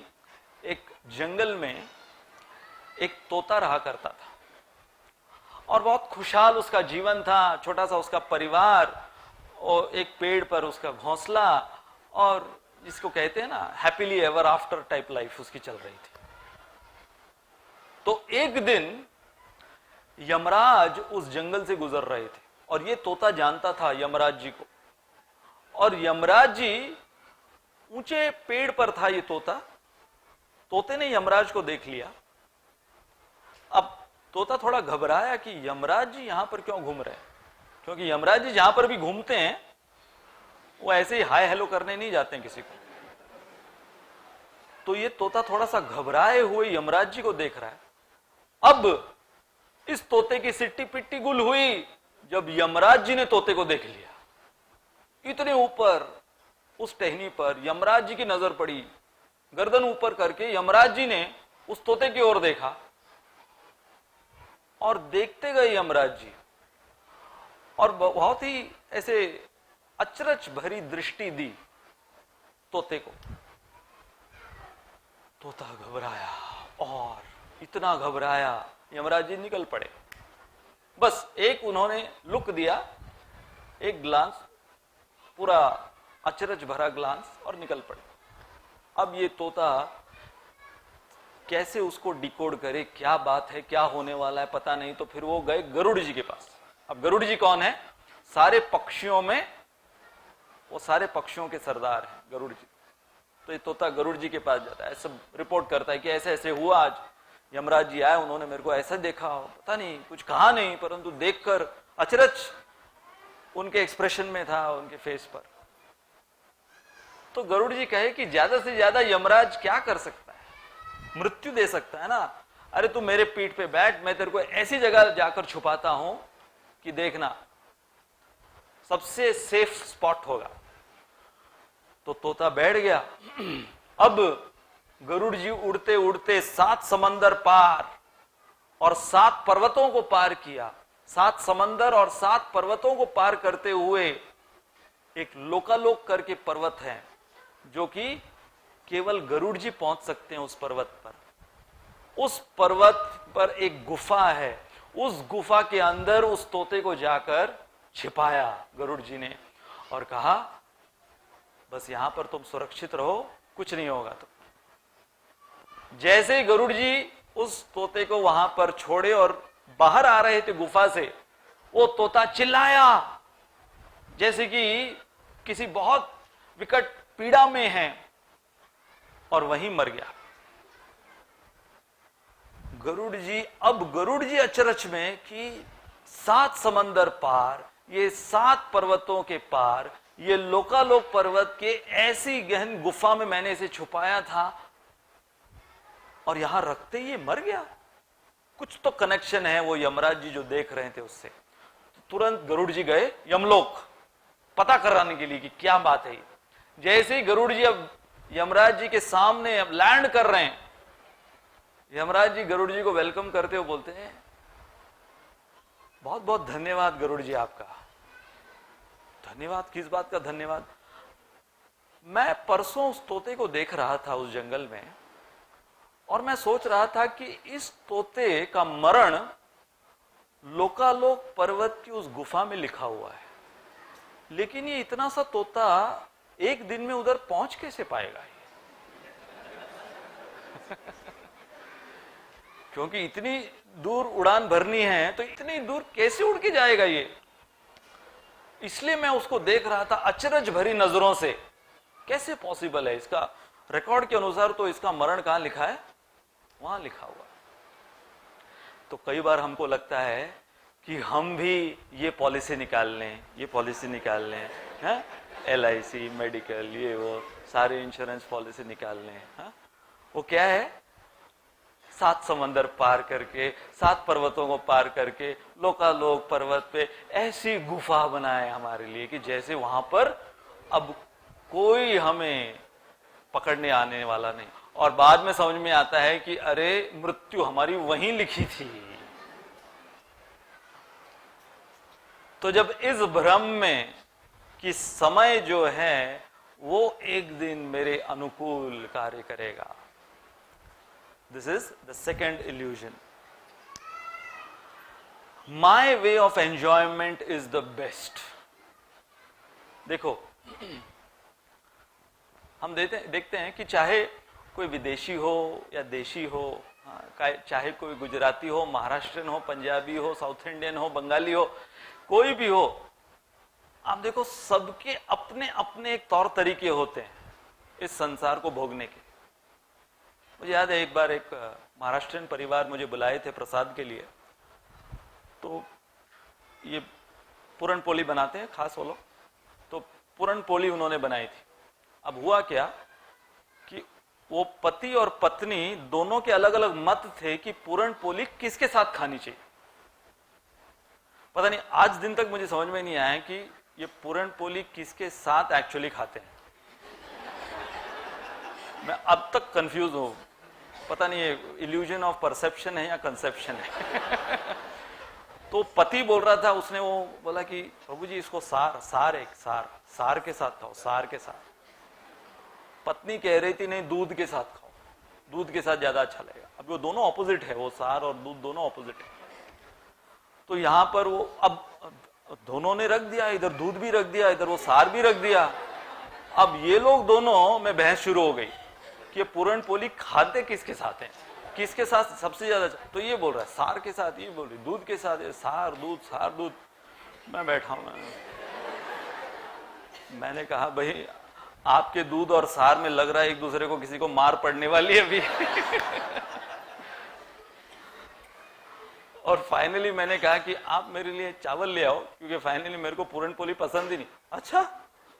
एक जंगल में एक तोता रहा करता था और बहुत खुशहाल उसका जीवन था, छोटा सा उसका परिवार और एक पेड़ पर उसका घोंसला, और जिसको कहते हैं ना happily ever after type life उसकी चल रही थी। तो एक दिन यमराज उस जंगल से गुजर रहे थे और ये तोता जानता था यमराज जी को, और यमराज जी ऊंचे पेड़ पर था ये तोता। तोते ने यमराज को देख लिया। अब तोता थोड़ा घबराया कि यमराज जी यहां पर क्यों घूम रहे हैं, क्योंकि यमराज जी जहां पर भी घूमते हैं वो ऐसे ही हाय हेलो करने नहीं जाते हैं किसी को। तो ये तोता थोड़ा सा घबराए हुए यमराज जी को देख रहा है। अब इस तोते की सिट्टी पिट्टी गुल हुई जब यमराज जी ने तोते को देख लिया। इतने ऊपर उस टहनी पर यमराज जी की नजर पड़ी, गर्दन ऊपर करके यमराज जी ने उस तोते की ओर देखा और देखते गए यमराज जी, और बहुत ही ऐसे अचरज भरी दृष्टि दी तोते को। तोता घबराया और इतना घबराया यमराज जी निकल पड़े। बस एक उन्होंने लुक दिया, एक ग्लांस, पूरा अचरज भरा ग्लांस, और निकल पड़े। अब ये तोता कैसे उसको डिकोड करे, क्या बात है, क्या होने वाला है पता नहीं। तो फिर वो गए गरुड़ जी के पास, अब गरुड़ जी कौन है? सारे पक्षियों में वो सारे पक्षियों के सरदार हैं गरुड़ जी। तो ये तोता गरुड़ जी के पास जाता है, ऐसा रिपोर्ट करता है कि ऐसे ऐसे हुआ, आज यमराज जी आए, उन्होंने मेरे को ऐसा देखा, पता नहीं कुछ कहा नहीं, परंतु देखकर अचरज उनके एक्सप्रेशन में था, उनके फेस पर। तो गरुड़ जी कहे कि ज्यादा से ज्यादा यमराज क्या कर सकता है? मृत्यु दे सकता है ना। अरे तू मेरे पीठ पे बैठ, मैं तेरे को ऐसी जगह जाकर छुपाता हूं कि देखना सबसे सेफ स्पॉट होगा। तो तोता बैठ गया। अब गरुड़ जी उड़ते उड़ते 7 समंदर पार और 7 पर्वतों को पार किया। 7 समंदर और 7 पर्वतों को पार करते हुए एक लोकालोक करके पर्वत है, जो कि केवल गरुड़ जी पहुंच सकते हैं उस पर्वत पर। उस पर्वत पर एक गुफा है, उस गुफा के अंदर उस तोते को जाकर छिपाया गरुड़ जी ने और कहा बस यहां पर तुम सुरक्षित रहो, कुछ नहीं होगा। तो जैसे ही गरुड़ जी उस तोते को वहां पर छोड़े और बाहर आ रहे थे गुफा से, वो तोता चिल्लाया जैसे कि किसी बहुत विकट पीड़ा में है और वहीं मर गया। गरुड़ जी अचरज में कि 7 समंदर पार, ये 7 पर्वतों के पार, ये लोकालोक पर्वत के ऐसी गहन गुफा में मैंने इसे छुपाया था और यहां रखते ही ये मर गया। कुछ तो कनेक्शन है वो यमराज जी जो देख रहे थे उससे। तो तुरंत गरुड़ जी गए यमलोक पता कराने के लिए कि क्या बात है। जैसे ही गरुड़ जी अब यमराज जी के सामने अब लैंड कर रहे हैं, यमराज जी गरुड़ जी को वेलकम करते हुए बोलते हैं बहुत बहुत धन्यवाद गरुड़ जी आपका। धन्यवाद? किस बात का धन्यवाद? मैं परसों उस तोते को देख रहा था उस जंगल में और मैं सोच रहा था कि इस तोते का मरण लोकालोक पर्वत की उस गुफा में लिखा हुआ है, लेकिन ये इतना सा तोता एक दिन में उधर पहुंच कैसे पाएगा? क्योंकि इतनी दूर उड़ान भरनी है तो इतनी दूर कैसे उड़ के जाएगा ये? इसलिए मैं उसको देख रहा था अचरज भरी नजरों से, कैसे पॉसिबल है? इसका रिकॉर्ड के अनुसार तो इसका मरण कहां लिखा है? वहां लिखा हुआ। तो कई बार हमको लगता है कि हम भी ये पॉलिसी निकाल लें, ये पॉलिसी निकाल लें, हैं? LIC, मेडिकल, ये वो सारे इंश्योरेंस पॉलिसी निकाल लें। हाँ? वो क्या है? 7 समंदर पार करके, 7 पर्वतों को पार करके लोकालोक पर्वत पे ऐसी गुफा बनाए हमारे लिए कि जैसे वहां पर अब कोई हमें पकड़ने आने वाला नहीं। और बाद में समझ में आता है कि अरे मृत्यु हमारी वहीं लिखी थी। तो जब इस भ्रम में कि समय जो है वो एक दिन मेरे अनुकूल कार्य करेगा, this is the second illusion. My way of enjoyment is the best. देखो, हम देखते हैं कि चाहे कोई विदेशी हो या देशी हो, चाहे कोई गुजराती हो, महाराष्ट्रियन हो, पंजाबी हो, साउथ इंडियन हो, बंगाली हो, कोई भी हो, आप देखो सबके अपने अपने एक तौर तरीके होते हैं इस संसार को भोगने के। मुझे याद है एक बार एक महाराष्ट्रियन परिवार मुझे बुलाए थे प्रसाद के लिए। तो ये पूरन पोली बनाते हैं खास वो लोग, तो पूरन पोली उन्होंने बनाई थी। अब हुआ क्या कि वो पति और पत्नी दोनों के अलग अलग मत थे कि पूरन पोली किसके साथ खानी चाहिए। पता नहीं आज दिन तक मुझे समझ में नहीं आया कि ये पूरन पोली किसके साथ एक्चुअली खाते हैं। मैं अब तक कंफ्यूज हूं, पता नहीं ये इल्यूजन ऑफ परसेप्शन है या कंसेप्शन है। तो पति बोल रहा था, उसने वो बोला कि प्रभु जी इसको सार के साथ खाओ, सार के साथ। पत्नी कह रही थी नहीं दूध के साथ खाओ, दूध के साथ ज्यादा अच्छा लगेगा। अब वो दोनों ऑपोजिट है, वो सार और दूध दोनों ऑपोजिट है। तो यहां पर वो अब दोनों ने रख दिया, इधर दूध भी रख दिया, इधर वो सार भी रख दिया। अब ये लोग दोनों में बहस शुरू हो गई कि पूरन पोली खाते किसके साथ हैं, किसके साथ सबसे ज्यादा। तो ये बोल रहा है सार के साथ, ये बोल रही दूध के साथ, सार दूध। मैं बैठा हूं। मैंने कहा भाई आपके दूध और सार में लग रहा है एक दूसरे को किसी को मार पड़ने वाली है अभी। और फाइनली मैंने कहा कि आप मेरे लिए चावल ले आओ, क्योंकि फाइनली मेरे को पूरन पोली पसंद ही नहीं। अच्छा,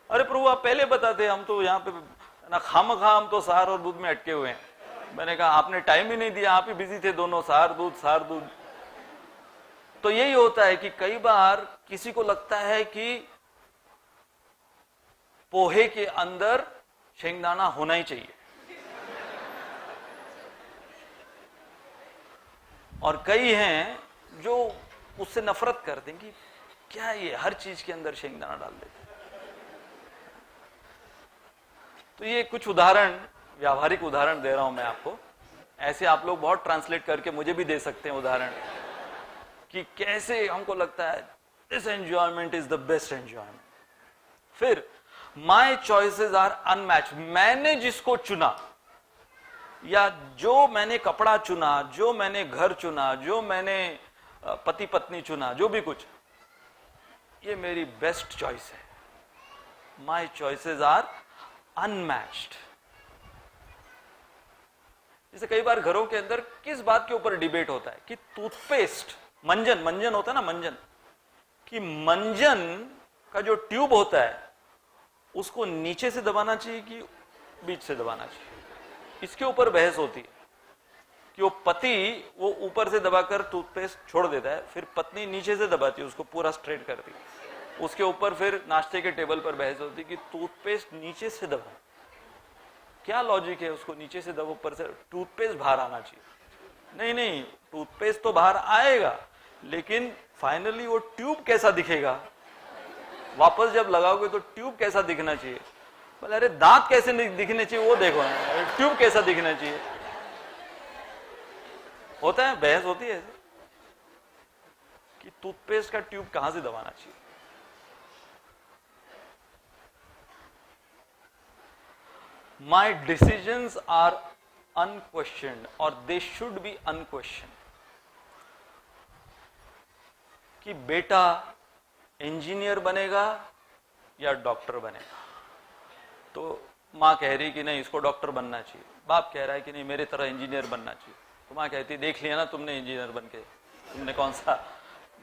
अरे प्रभु आप पहले बताते, हम तो यहाँ पे ना खामखा हम तो सार और दूध में अटके हुए हैं। मैंने कहा आपने टाइम ही नहीं दिया, आप ही बिजी थे दोनों, सार दूध। तो यही होता है कि कई बार किसी को लगता है कि पोहे के अंदर शेंगदाना होना ही चाहिए, और कई हैं जो उससे नफरत करते हैं कि क्या ये हर चीज के अंदर शेंगदाना डाल देते हैं। तो ये कुछ उदाहरण, व्यावहारिक उदाहरण दे रहा हूं मैं आपको। ऐसे आप लोग बहुत ट्रांसलेट करके मुझे भी दे सकते हैं उदाहरण, कि कैसे हमको लगता है this enjoyment is the best enjoyment. फिर माई चॉइसेस आर अनमैच्ड, मैंने जिसको चुना, या जो मैंने कपड़ा चुना, जो मैंने घर चुना, जो मैंने पति पत्नी चुना, जो भी कुछ, ये मेरी बेस्ट चॉइस है। माई चॉइसेस आर अनमैच्ड। जैसे कई बार घरों के अंदर किस बात के ऊपर डिबेट होता है कि टूथपेस्ट, मंजन होता है ना, मंजन, कि मंजन का जो ट्यूब होता है उसको नीचे से दबाना चाहिए कि बीच से दबाना चाहिए। इसके ऊपर बहस होती है कि वो पति वो ऊपर से दबाकर टूथपेस्ट छोड़ देता है, फिर पत्नी नीचे से दबाती है, उसको पूरा स्ट्रेट करती है। उसके ऊपर फिर नाश्ते के टेबल पर बहस होती है कि टूथपेस्ट नीचे से दबाओ। क्या लॉजिक है उसको नीचे से दबाओ, ऊपर से टूथपेस्ट बाहर आना चाहिए। नहीं, टूथपेस्ट तो बाहर आएगा, लेकिन फाइनली वो ट्यूब कैसा दिखेगा, वापस जब लगाओगे तो ट्यूब कैसा दिखना चाहिए। बोले अरे दांत कैसे दिखने चाहिए वो देखो, ट्यूब कैसा दिखना चाहिए। होता है, बहस होती है कि टूथपेस्ट का ट्यूब कहां से दबाना चाहिए। माई डिसीजंस आर अनक्वेश्चन्ड और दे शुड बी अनक्वेश्चन्ड। कि बेटा इंजीनियर बनेगा या डॉक्टर बनेगा, तो माँ कह रही कि नहीं इसको डॉक्टर बनना चाहिए, बाप कह रहा है कि नहीं मेरे तरह इंजीनियर बनना चाहिए। तो माँ कहती देख लिया ना तुमने इंजीनियर बन के, तुमने कौन सा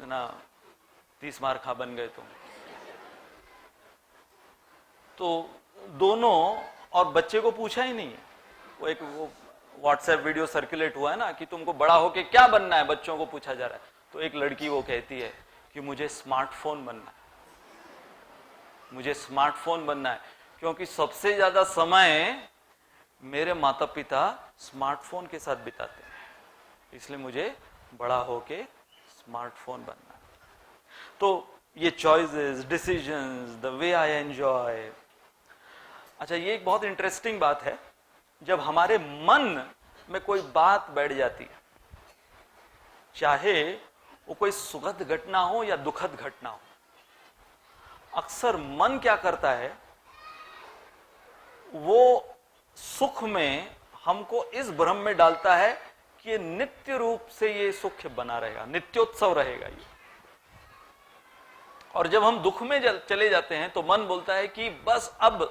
ना 30 मार्क खा बन गए तुम। तो दोनों, और बच्चे को पूछा ही नहीं। वो एक वो व्हाट्सएप वीडियो सर्कुलेट हुआ है ना कि तुमको बड़ा होके क्या बनना है, बच्चों को पूछा जा रहा है। तो एक लड़की वो कहती है कि मुझे स्मार्टफोन बनना है, मुझे स्मार्टफोन बनना है, क्योंकि सबसे ज्यादा समय मेरे माता पिता स्मार्टफोन के साथ बिताते हैं, इसलिए मुझे बड़ा होके स्मार्टफोन बनना है। तो ये choices, decisions, the way I enjoy. अच्छा, ये एक बहुत इंटरेस्टिंग बात है, जब हमारे मन में कोई बात बैठ जाती है, चाहे वो कोई सुखद घटना हो या दुखद घटना हो, अक्सर मन क्या करता है, वो सुख में हमको इस भ्रम में डालता है कि नित्य रूप से ये सुख बना रहेगा, नित्योत्सव रहेगा ये। और जब हम दुख में चले जाते हैं तो मन बोलता है कि बस अब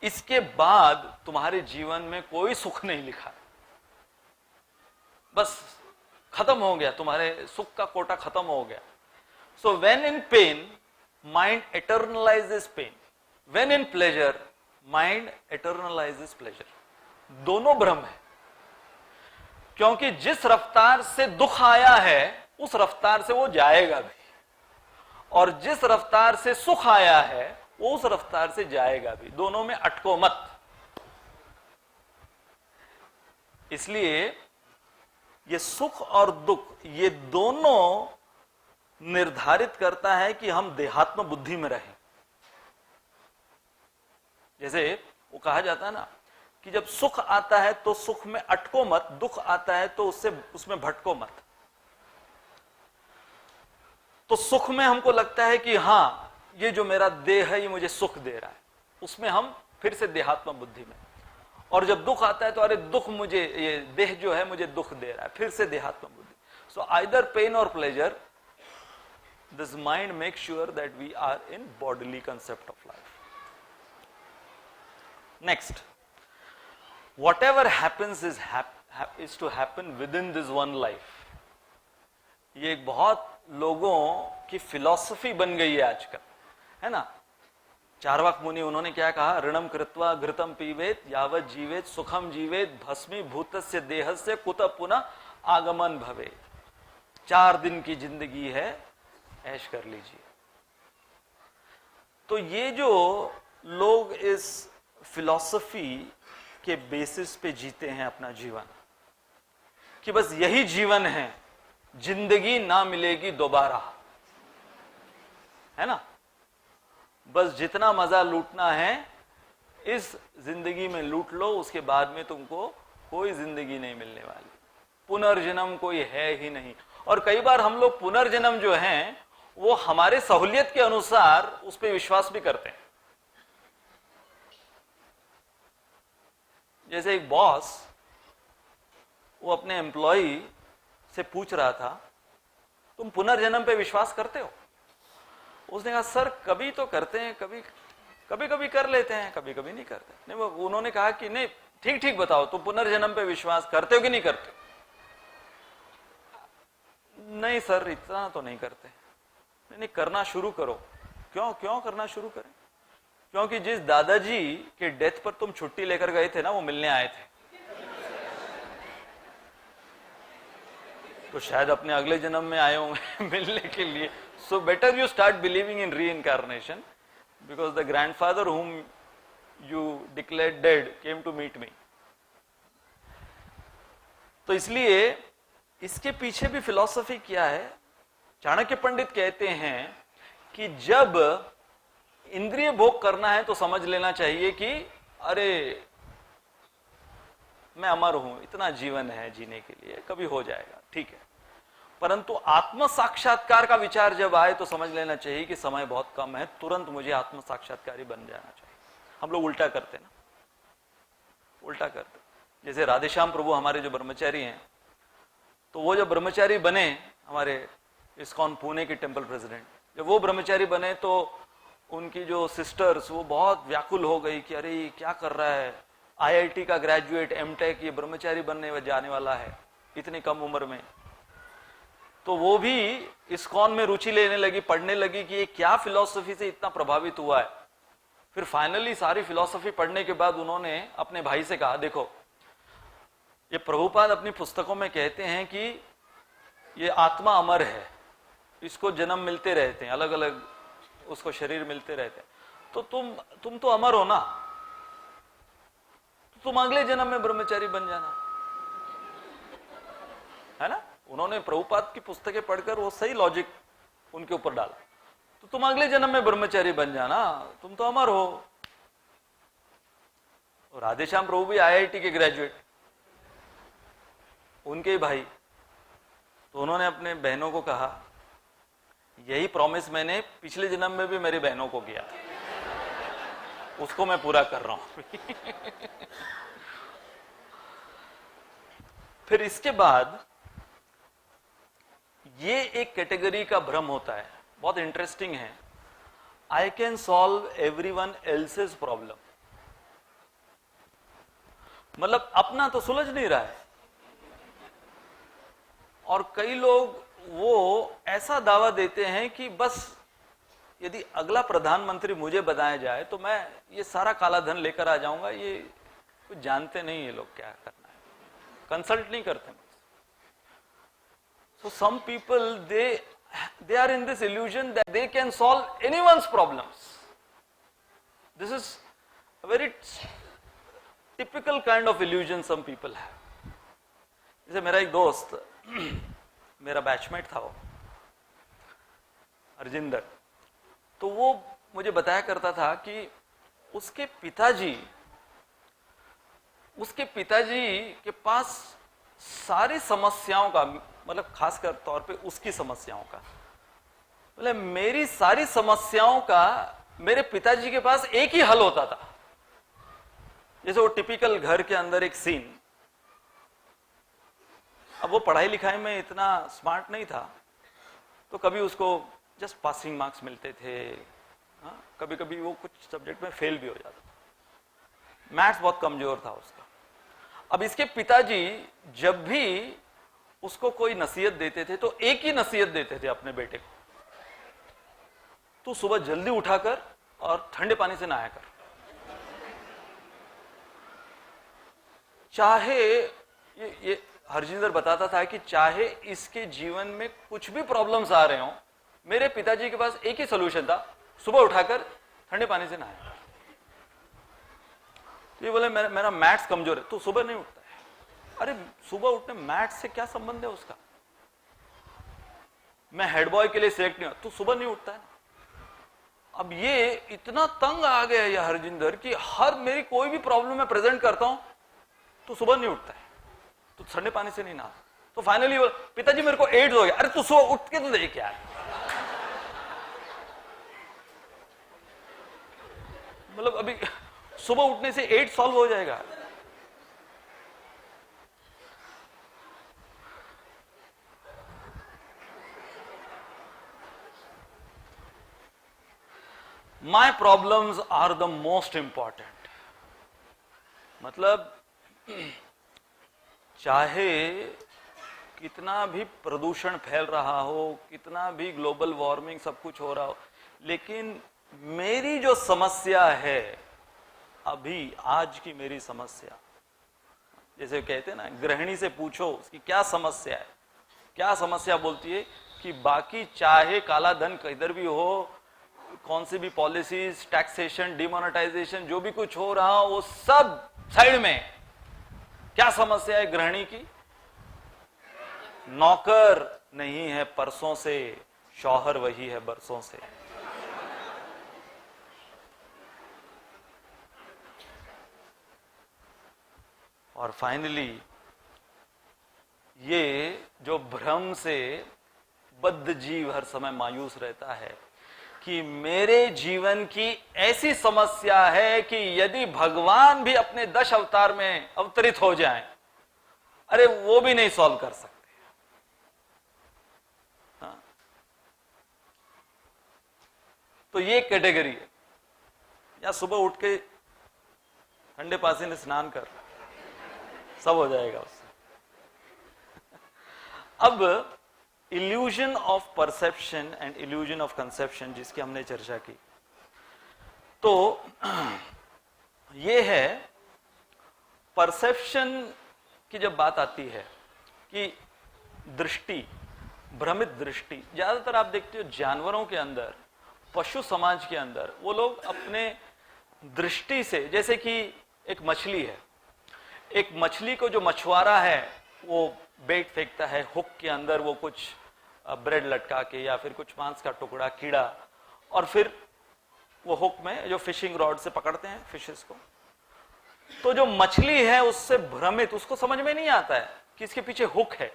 इसके बाद तुम्हारे जीवन में कोई सुख नहीं लिखा, बस खत्म हो गया, तुम्हारे सुख का कोटा खत्म हो गया। So when in pain mind eternalises pain, when in pleasure mind eternalises pleasure. दोनों भ्रम है, क्योंकि जिस रफ्तार से दुख आया है उस रफ्तार से वो जाएगा भी, और जिस रफ्तार से सुख आया है वो उस रफ्तार से जाएगा भी। दोनों में अटको मत। इसलिए ये सुख और दुख, ये दोनों निर्धारित करता है कि हम देहात्म बुद्धि में रहें। जैसे वो कहा जाता है ना कि जब सुख आता है तो सुख में अटको मत, दुख आता है तो उसमें भटको मत। तो सुख में हमको लगता है कि हां ये जो मेरा देह है ये मुझे सुख दे रहा है, उसमें हम फिर से देहात्म बुद्धि में। और जब दुख आता है तो अरे दुख, मुझे ये देह जो है मुझे दुख दे रहा है, फिर से देहात्म बुद्धि। सो आइदर पेन और pleasure, this mind makes sure that we are in bodily concept of life. Next, whatever happens is to happen within this one life. ये एक बहुत लोगों की फिलॉसफी बन गई है आजकल, है ना। चार्वाक मुनि उन्होंने क्या कहा, ऋणम कृत्वा घृतम पीवेत यावत जीवेत सुखम जीवेत भस्मी भूतस्य देहस्य कुत पुनः आगमन भवे। 4 दिन की जिंदगी है, ऐश कर लीजिए। तो ये जो लोग इस फिलॉसफी के बेसिस पे जीते हैं अपना जीवन कि बस यही जीवन है, जिंदगी ना मिलेगी दोबारा, है ना, बस जितना मजा लूटना है इस जिंदगी में लूट लो, उसके बाद में तुमको कोई जिंदगी नहीं मिलने वाली, पुनर्जन्म कोई है ही नहीं। और कई बार हम लोग पुनर्जन्म जो है वो हमारे सहूलियत के अनुसार उस पर विश्वास भी करते हैं। जैसे एक बॉस वो अपने एम्प्लॉय से पूछ रहा था, तुम पुनर्जन्म पे विश्वास करते हो? उसने कहा, सर कभी तो करते हैं, कभी कभी कर लेते हैं, कभी कभी नहीं करते। नहीं, वो उन्होंने कहा कि नहीं, ठीक ठीक बताओ, तुम पुनर्जन्म पे विश्वास करते हो कि नहीं करते? नहीं सर, इतना तो नहीं करते। नहीं, करना शुरू करो। क्यों करना शुरू करें? क्योंकि जिस दादाजी के डेथ पर तुम छुट्टी लेकर गए थे ना, वो मिलने आए थे, तो शायद अपने अगले जन्म में आए होंगे मिलने के लिए। So better you start believing in reincarnation, because the grandfather whom you declared dead came to meet me. तो इसलिए इसके पीछे भी फिलॉसफी क्या है? चाणक्य पंडित कहते हैं कि जब इंद्रिय भोग करना है तो समझ लेना चाहिए कि अरे मैं अमर हूं, इतना जीवन है जीने के लिए, कभी हो जाएगा, ठीक है। परंतु आत्म साक्षात्कार का विचार जब आए तो समझ लेना चाहिए कि समय बहुत कम है, तुरंत मुझे आत्म साक्षात्कारी बन जाना चाहिए। हम लोग उल्टा करते ना, उल्टा करते। जैसे राधेश्याम प्रभु हमारे जो ब्रह्मचारी हैं, तो वो जब ब्रह्मचारी बने, हमारे इस्कॉन पुणे के टेम्पल प्रेसिडेंट, जब वो ब्रह्मचारी बने तो उनकी जो सिस्टर्स वो बहुत व्याकुल हो गई कि अरे ये क्या कर रहा है, आईआईटी का ग्रेजुएट, एमटेक, ये ब्रह्मचारी बनने जाने वाला है इतनी कम उम्र में। तो वो भी इस्कॉन में रुचि लेने लगी, पढ़ने लगी कि ये क्या फिलॉसफी से इतना प्रभावित हुआ है। फिर फाइनली सारी फिलॉसफी पढ़ने के बाद उन्होंने अपने भाई से कहा, देखो ये प्रभुपाद अपनी पुस्तकों में कहते हैं कि ये आत्मा अमर है, इसको जन्म मिलते रहते हैं, अलग अलग उसको शरीर मिलते रहते हैं, तो तुम तो अमर हो ना, तो तुम अगले जन्म में ब्रह्मचारी बन जाना, है ना। उन्होंने प्रभुपाद की पुस्तकें पढ़कर वो सही लॉजिक उनके ऊपर डाला, तो तुम अगले जन्म में ब्रह्मचारी बन जाना, तुम तो अमर हो। राधेश्याम प्रभु भी आईआईटी के ग्रेजुएट, उनके ही भाई, तो उन्होंने अपने बहनों को कहा, यही प्रॉमिस मैंने पिछले जन्म में भी मेरी बहनों को किया था, उसको मैं पूरा कर रहा हूं फिर इसके बाद ये एक कैटेगरी का भ्रम होता है, बहुत इंटरेस्टिंग है, I can solve everyone else's problem. मतलब अपना तो सुलझ नहीं रहा है, और कई लोग वो ऐसा दावा देते हैं कि बस यदि अगला प्रधानमंत्री मुझे बनाया जाए तो मैं ये सारा काला धन लेकर आ जाऊंगा। ये कुछ जानते नहीं ये लोग क्या करना है, कंसल्ट नहीं करते। So some people they are in this illusion that they can solve anyone's problems. This is a very typical kind of illusion some people have. जैसे मेरा एक दोस्त, मेरा बैचमेट था वो, अर्जिंदर, तो वो मुझे बताया करता था कि उसके पिताजी के पास सारी समस्याओं का, मतलब खासकर तौर पे उसकी समस्याओं का, मतलब मेरी सारी समस्याओं का मेरे पिताजी के पास एक ही हल होता था। जैसे वो टिपिकल घर के अंदर एक सीन, अब वो पढ़ाई लिखाई में इतना स्मार्ट नहीं था, तो कभी उसको जस्ट पासिंग मार्क्स मिलते थे। हाँ, कभी कभी वो कुछ सब्जेक्ट में फेल भी हो जाता था। मैथ्स बहुत कमजोर था उसका। अब इसके पिताजी जब भी उसको कोई नसीहत देते थे तो एक ही नसीहत देते थे अपने बेटे को, तू सुबह जल्दी उठाकर और ठंडे पानी से नहाया कर। चाहे ये हरजिंदर बताता था कि चाहे इसके जीवन में कुछ भी प्रॉब्लम्स आ रहे हो, मेरे पिताजी के पास एक ही सोल्यूशन था, सुबह उठाकर ठंडे पानी से नहाया। तो ये बोले मेरा मैथ्स कमजोर है, तो सुबह नहीं उठता है। अरे सुबह उठने मैथ्स से क्या संबंध है उसका? मैं हेड बॉय के लिए सिलेक्ट नहीं हुआ, तो सुबह नहीं उठता है। अब ये इतना तंग आ गया ये हरजिंदर कि हर मेरी कोई भी प्रॉब्लम मैं प्रेजेंट करता हूं तो सुबह नहीं उठता है, तो ठंडे पानी से नहीं नहाता। तो फाइनली पिताजी मेरे को एड्स हो गया। अरे तू सुबह उठ के तो देख यार, मतलब अभी सुबह उठने से एड्स सॉल्व हो जाएगा? My problems are the most important। मतलब चाहे कितना भी प्रदूषण फैल रहा हो, कितना भी ग्लोबल वार्मिंग सब कुछ हो रहा हो, लेकिन मेरी जो समस्या है अभी, आज की मेरी समस्या, जैसे कहते हैं ना, गृहिणी से पूछो उसकी क्या समस्या है, क्या समस्या बोलती है कि बाकी चाहे काला धन किधर भी हो, कौन सी भी पॉलिसीज, टैक्सेशन, डिमोनेटाइजेशन, जो भी कुछ हो रहा हो वो सब साइड में। क्या समस्या है गृहिणी की? नौकर नहीं है परसों से, शौहर वही है बरसों से। और फाइनली ये जो भ्रम से बद्ध जीव हर समय मायूस रहता है कि मेरे जीवन की ऐसी समस्या है कि यदि भगवान भी अपने 10 अवतार में अवतरित हो जाएं, अरे वो भी नहीं सॉल्व कर सकते। हाँ? तो ये कैटेगरी है। या सुबह उठ के ठंडे पानी से स्नान कर, सब हो जाएगा उससे। अब illusion of perception and illusion of conception जिसकी हमने चर्चा की, तो ये है परसेप्शन की जब बात आती है कि दृष्टि, भ्रमित दृष्टि, ज्यादातर आप देखते हो जानवरों के अंदर, पशु समाज के अंदर, वो लोग अपने दृष्टि से, जैसे कि एक मछली है, एक मछली को जो मछुआरा है वो बेट फेंकता है, हुक के अंदर वो कुछ ब्रेड लटका के या फिर कुछ मांस का टुकड़ा, कीड़ा, और फिर वो हुक में जो फिशिंग रॉड से पकड़ते हैं फिशेस को। तो जो मछली है उससे भ्रमित, उसको समझ में नहीं आता है कि इसके पीछे हुक है,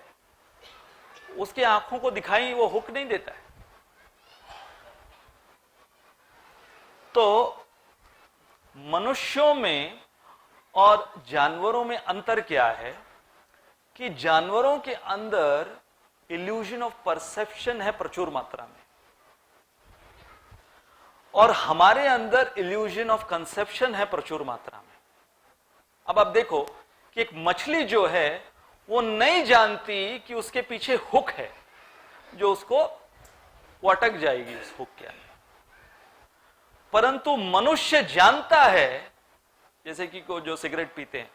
उसके आंखों को दिखाई वो हुक नहीं देता है। तो मनुष्यों में और जानवरों में अंतर क्या है कि जानवरों के अंदर इल्यूजन ऑफ परसेप्शन है प्रचुर मात्रा में, और हमारे अंदर इल्यूजन ऑफ कंसेप्शन है प्रचुर मात्रा में। अब आप देखो कि एक मछली जो है वो नहीं जानती कि उसके पीछे हुक है जो उसको वो अटक जाएगी उस हुक के अंदर, परंतु मनुष्य जानता है, जैसे कि को जो सिगरेट पीते हैं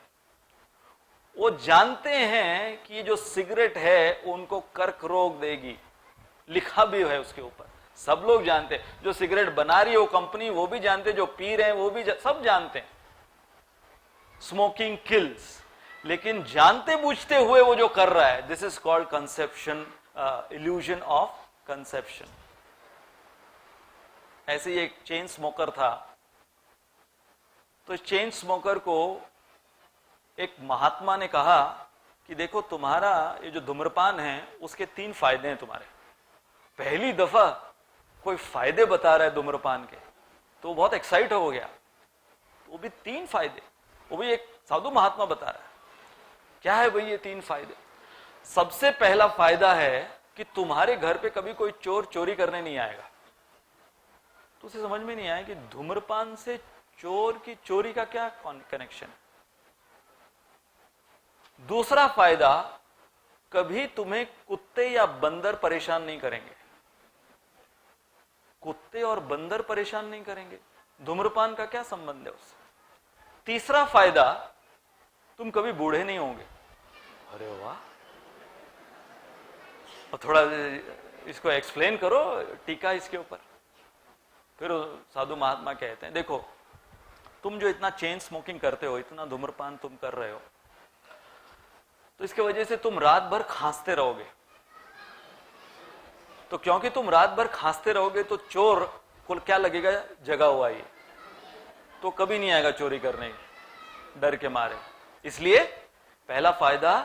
वो जानते हैं कि जो सिगरेट है उनको कर्क रोग देगी, लिखा भी है उसके ऊपर, सब लोग जानते हैं। जो सिगरेट बना रही है वो कंपनी, वो भी जानते हैं, जो पी रहे हैं वो भी सब जानते हैं, स्मोकिंग किल्स, लेकिन जानते बूझते हुए वो जो कर रहा है, this is called conception, illusion of conception. ऐसे ही एक चेन स्मोकर था, तो चेन स्मोकर को एक महात्मा ने कहा कि देखो तुम्हारा ये जो धूम्रपान है उसके 3 फायदे हैं तुम्हारे। पहली दफा कोई फायदे बता रहा है धूम्रपान के, तो वो बहुत एक्साइट हो गया। वो भी 3 फायदे, वो भी एक साधु महात्मा बता रहा है। क्या है भाई ये 3 फायदे? सबसे पहला फायदा है कि तुम्हारे घर पे कभी कोई चोर चोरी करने नहीं आएगा। तो उसे समझ में नहीं आया कि धूम्रपान से चोर की चोरी का क्या कनेक्शन है। दूसरा फायदा, कभी तुम्हें कुत्ते या बंदर परेशान नहीं करेंगे। कुत्ते और बंदर परेशान नहीं करेंगे, धूम्रपान का क्या संबंध है उससे। तीसरा फायदा, तुम कभी बूढ़े नहीं होंगे। अरे वाह, और थोड़ा इसको एक्सप्लेन करो, टीका इसके ऊपर। फिर साधु महात्मा कहते हैं, देखो तुम जो इतना चेन स्मोकिंग करते हो, इतना धूम्रपान तुम कर रहे हो, तो इसके वजह से तुम रात भर खांसते रहोगे। तो क्योंकि तुम रात भर खांसते रहोगे तो चोर को क्या लगेगा, जगा हुआ ये, तो कभी नहीं आएगा चोरी करने डर के मारे। इसलिए पहला फायदा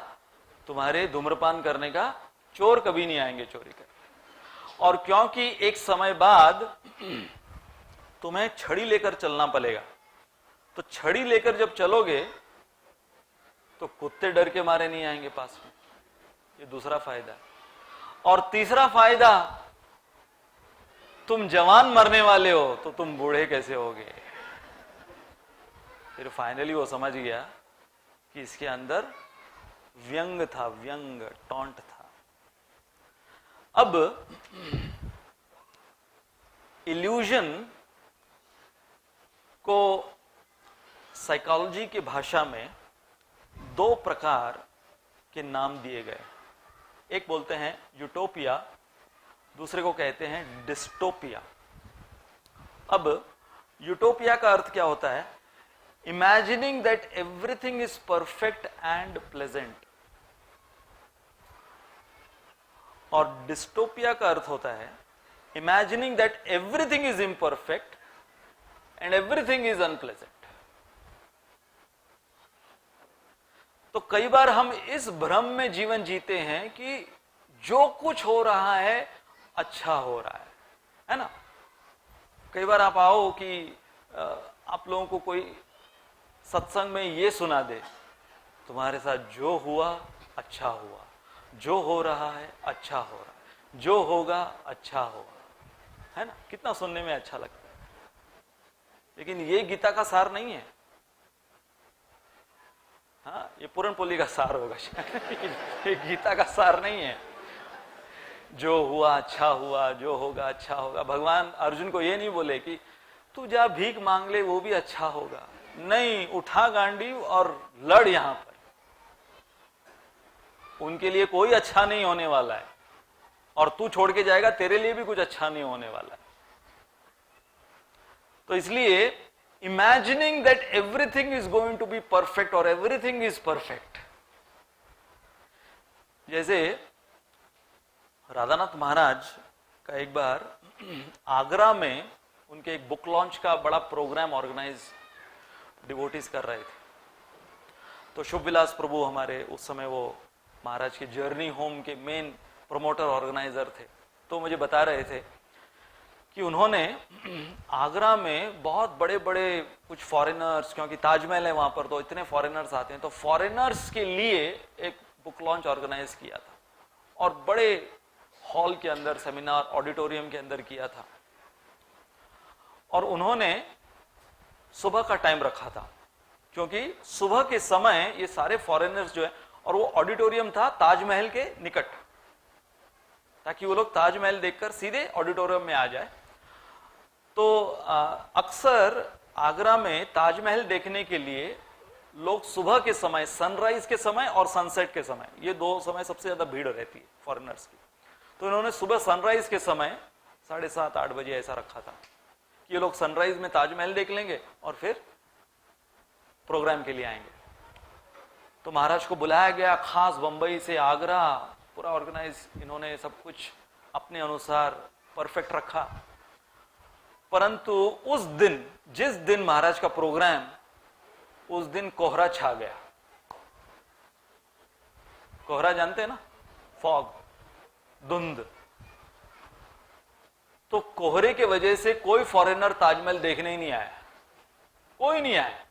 तुम्हारे धूम्रपान करने का, चोर कभी नहीं आएंगे चोरी करने। और क्योंकि एक समय बाद तुम्हें छड़ी लेकर चलना पड़ेगा, तो छड़ी लेकर जब चलोगे तो कुत्ते डर के मारे नहीं आएंगे पास में। ये दूसरा फायदा है। और तीसरा फायदा, तुम जवान मरने वाले हो तो तुम बूढ़े कैसे होगे। फिर फाइनली वो समझ गया कि इसके अंदर व्यंग था, व्यंग, टॉन्ट था। अब इल्यूजन को साइकोलॉजी की भाषा में दो प्रकार के नाम दिए गए। एक बोलते हैं यूटोपिया, दूसरे को कहते हैं डिस्टोपिया। अब यूटोपिया का अर्थ क्या होता है, imagining that everything is perfect and pleasant. और डिस्टोपिया का अर्थ होता है imagining that everything is imperfect and everything is unpleasant. तो कई बार हम इस भ्रम में जीवन जीते हैं कि जो कुछ हो रहा है अच्छा हो रहा है ना। कई बार आप आओ कि आप लोगों को कोई सत्संग में ये सुना दे, तुम्हारे साथ जो हुआ अच्छा हुआ, जो हो रहा है अच्छा हो रहा है, जो होगा अच्छा होगा, है ना। कितना सुनने में अच्छा लगता है, लेकिन ये गीता का सार नहीं है। हाँ, ये पूरनपोली का सार होगा ये गीता का सार नहीं है। जो हुआ अच्छा हुआ, जो होगा अच्छा होगा। भगवान अर्जुन को ये नहीं बोले कि तू जा भीख मांग ले, वो भी अच्छा होगा। नहीं, उठा गांडी और लड़ यहां पर। उनके लिए कोई अच्छा नहीं होने वाला है, और तू छोड़ के जाएगा, तेरे लिए भी कुछ अच्छा नहीं होने वाला है। तो इसलिए imagining that everything is going to be perfect और एवरीथिंग इज परफेक्ट। जैसे राधानाथ महाराज का एक बार आगरा में उनके एक बुक लॉन्च का बड़ा प्रोग्राम ऑर्गेनाइज डिवोटीज कर रहे थे। तो शुभ विलास प्रभु हमारे उस समय वो महाराज के जर्नी होम के मेन प्रोमोटर ऑर्गेनाइजर थे। तो मुझे बता रहे थे कि उन्होंने आगरा में बहुत बड़े बड़े कुछ फॉरेनर्स, क्योंकि ताजमहल है वहां पर तो इतने फॉरेनर्स आते हैं, तो फॉरेनर्स के लिए एक बुक लॉन्च ऑर्गेनाइज किया था और बड़े हॉल के अंदर, सेमिनार ऑडिटोरियम के अंदर किया था। और उन्होंने सुबह का टाइम रखा था, क्योंकि सुबह के समय ये सारे फॉरेनर्स जो है, और वो ऑडिटोरियम था ताजमहल के निकट, ताकि वो लोग ताजमहल देखकर सीधे ऑडिटोरियम में आ जाए। तो अक्सर आगरा में ताजमहल देखने के लिए लोग सुबह के समय, सनराइज के समय और सनसेट के समय, ये दो समय सबसे ज्यादा भीड़ रहती है फॉरेनर्स की। तो इन्होंने सुबह सनराइज के समय 7:30-8 बजे ऐसा रखा था कि ये लोग सनराइज में ताजमहल देख लेंगे और फिर प्रोग्राम के लिए आएंगे। तो महाराज को बुलाया गया, खास बंबई से आगरा, पूरा ऑर्गेनाइज, इन्होंने सब कुछ अपने अनुसार परफेक्ट रखा। परंतु उस दिन, जिस दिन महाराज का प्रोग्राम, उस दिन कोहरा छा गया। कोहरा जानते हैं ना, फॉग, धुंध। तो कोहरे के वजह से कोई फॉरेनर ताजमहल देखने ही नहीं आया, कोई नहीं आया।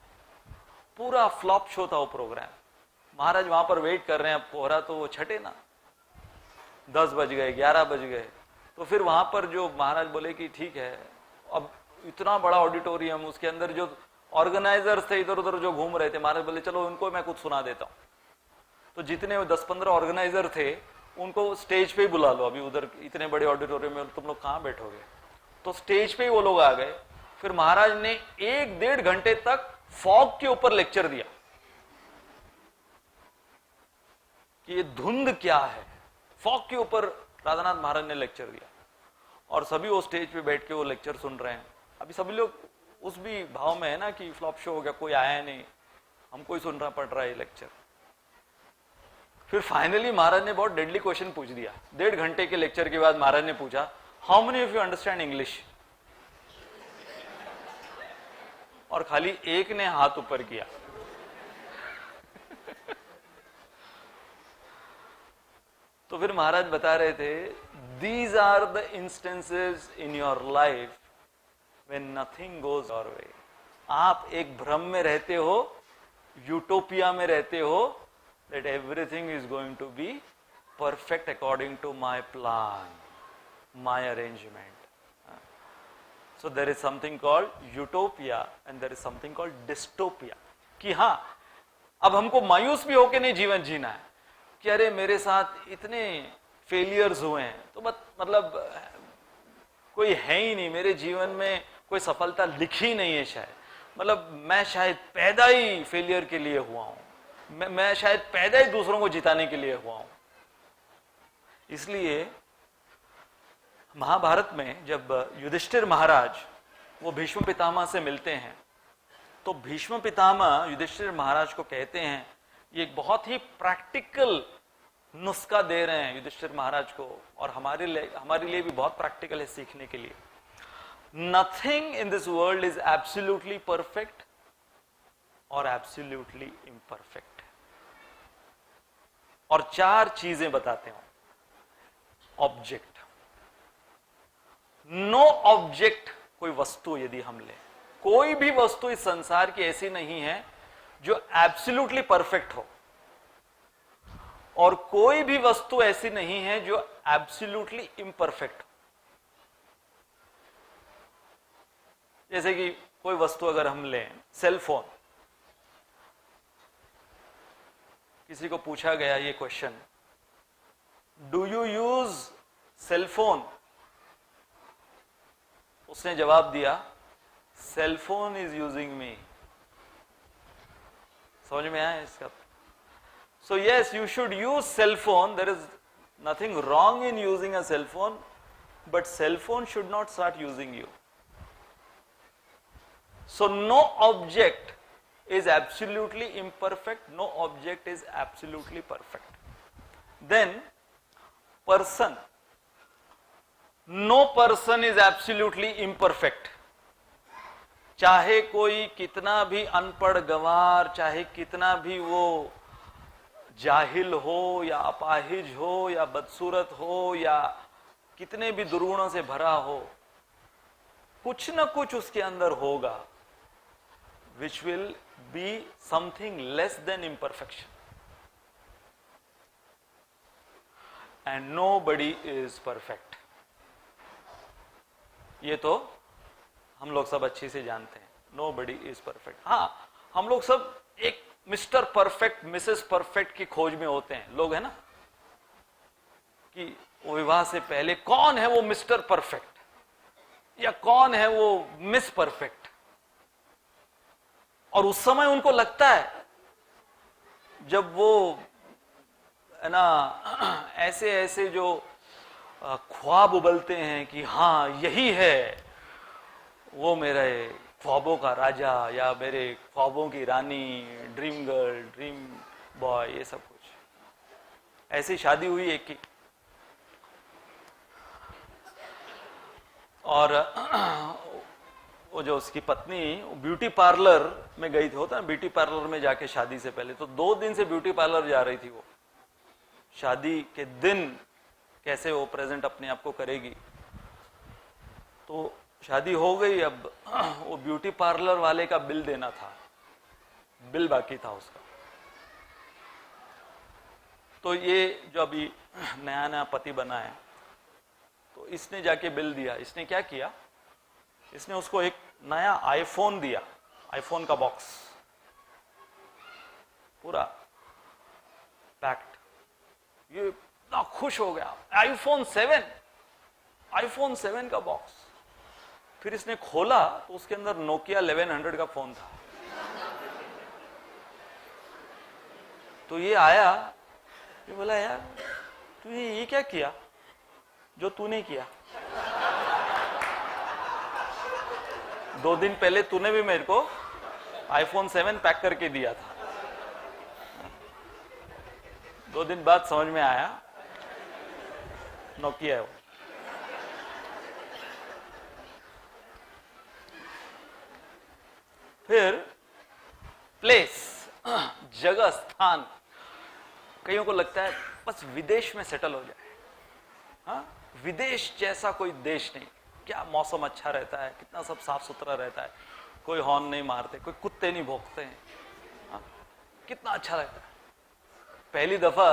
पूरा फ्लॉप शो था वो प्रोग्राम। महाराज वहां पर वेट कर रहे हैं, अब कोहरा तो वो छटे ना, 10 बज गए, 11 बज गए। तो फिर वहां पर जो महाराज बोले कि ठीक है, अब इतना बड़ा ऑडिटोरियम, उसके अंदर जो ऑर्गेनाइजर्स थे इधर उधर जो घूम रहे थे, महाराज बोले चलो उनको मैं कुछ सुना देता हूं। तो जितने 10-15 ऑर्गेनाइजर थे उनको स्टेज पे ही बुला लो, अभी उधर इतने बड़े ऑडिटोरियम में तुम लोग कहां बैठोगे। तो स्टेज पे ही वो लोग आ गए। फिर महाराज ने 1-1.5 घंटे तक फॉग के ऊपर लेक्चर दिया कि ये धुंध क्या है। फॉग के ऊपर राधानाथ महाराज ने लेक्चर दिया और सभी वो स्टेज पे बैठ के वो लेक्चर सुन रहे हैं। अभी सभी लोग उस भी भाव में है ना कि फ्लॉप शो हो गया, कोई आया नहीं, हमको ही सुनना पड़ रहा है लेक्चर। फिर फाइनली महाराज ने बहुत डेडली क्वेश्चन पूछ दिया। 1.5 घंटे के लेक्चर के बाद महाराज ने पूछा, how many of you understand English. और खाली एक ने हाथ ऊपर किया। तो फिर महाराज बता रहे थे, these are the instances in your life when nothing goes your way. आप एक भ्रम में रहते हो, यूटोपिया में रहते हो, that everything is going to be perfect according to my plan, my arrangement. So there is something called utopia and there is something called dystopia. कि हाँ, अब हमको मायूस भी होके नहीं जीवन जीना है कि अरे मेरे साथ इतने फेलियर्स हुए हैं, तो मतलब कोई है ही नहीं मेरे जीवन में, कोई सफलता लिखी नहीं है शायद, मतलब मैं शायद पैदा ही फेलियर के लिए हुआ हूं, मैं शायद पैदा ही दूसरों को जिताने के लिए हुआ हूं। इसलिए महाभारत में जब युधिष्ठिर महाराज वो भीष्म पितामह से मिलते हैं, तो भीष्म पितामह युधिष्ठिर महाराज को कहते हैं, ये एक बहुत ही प्रैक्टिकल नुस्खा दे रहे हैं युधिष्ठिर महाराज को, और हमारे लिए भी बहुत प्रैक्टिकल है सीखने के लिए। Nothing in this world is absolutely perfect और एब्सोल्युटली इम्परफेक्ट। और 4 चीजें बताते हैं। ऑब्जेक्ट, नो ऑब्जेक्ट, कोई वस्तु यदि हम ले, कोई भी वस्तु इस संसार की ऐसी नहीं है जो एब्सोल्युटली परफेक्ट हो, और कोई भी वस्तु ऐसी नहीं है जो एब्सोल्युटली इम्परफेक्ट हो। जैसे कि कोई वस्तु अगर हम लें, सेल फोन, किसी को पूछा गया ये question, do you use cell phone, उसने जवाब दिया, cell phone is using me. समझ में आया इसका? So yes, you should use cell phone, there is nothing wrong in using a cell phone, but cell phone should not start using you. So no object is absolutely imperfect, no object is absolutely perfect. Then person, no person is absolutely imperfect. चाहे कोई कितना भी अनपढ़ गंवार, चाहे कितना भी वो जाहिल हो या अपाहिज हो या बदसूरत हो या कितने भी दुर्गुणों से भरा हो, कुछ ना कुछ उसके अंदर होगा which will be something less than imperfection. And nobody is perfect. ये तो हम लोग सब अच्छे से जानते हैं, nobody is perfect. हाँ, हम लोग सब एक मिस्टर परफेक्ट, मिसेस परफेक्ट की खोज में होते हैं लोग, है ना, कि वो विवाह से पहले कौन है वो मिस्टर परफेक्ट या कौन है वो मिस परफेक्ट, और उस समय उनको लगता है जब वो है ना ऐसे ऐसे जो ख्वाब उबलते हैं कि हाँ यही है वो मेरे ख्वाबों का राजा या मेरे ख्वाबों की रानी, ड्रीम गर्ल, ड्रीम बॉय, ये सब कुछ। ऐसी शादी हुई एक की, और वो जो उसकी पत्नी ब्यूटी पार्लर में गई थी, होता है ब्यूटी पार्लर में जाके शादी से पहले, तो 2 दिन से ब्यूटी पार्लर जा रही थी वो। शादी के दिन कैसे वो प्रेजेंट अपने आप को करेगी, तो शादी हो गई, अब वो ब्यूटी पार्लर वाले का बिल देना था, बिल बाकी था उसका। तो ये जो अभी नया नया पति बना है, तो इसने जाके बिल दिया। इसने क्या किया, इसने उसको एक नया आईफोन दिया, आईफोन का बॉक्स पूरा पैक्ड। ये इतना खुश हो गया, आईफोन 7 का बॉक्स। फिर इसने खोला तो उसके अंदर नोकिया 1100 का फोन था। तो ये आया, ये बोला यार तूने ये क्या किया जो तूने किया? 2 दिन पहले तूने भी मेरे को आईफोन 7 पैक करके दिया था। 2 दिन बाद समझ में आया नोकिया है वो। फिर प्लेस, जगह, स्थान। कईयों को लगता है बस विदेश में सेटल हो जाए। हाँ, विदेश जैसा कोई देश नहीं। क्या मौसम अच्छा रहता है, कितना सब साफ सुथरा रहता है, कोई हॉर्न नहीं मारते, कोई कुत्ते नहीं भौंकते हैं। हाँ, कितना अच्छा रहता है। पहली दफा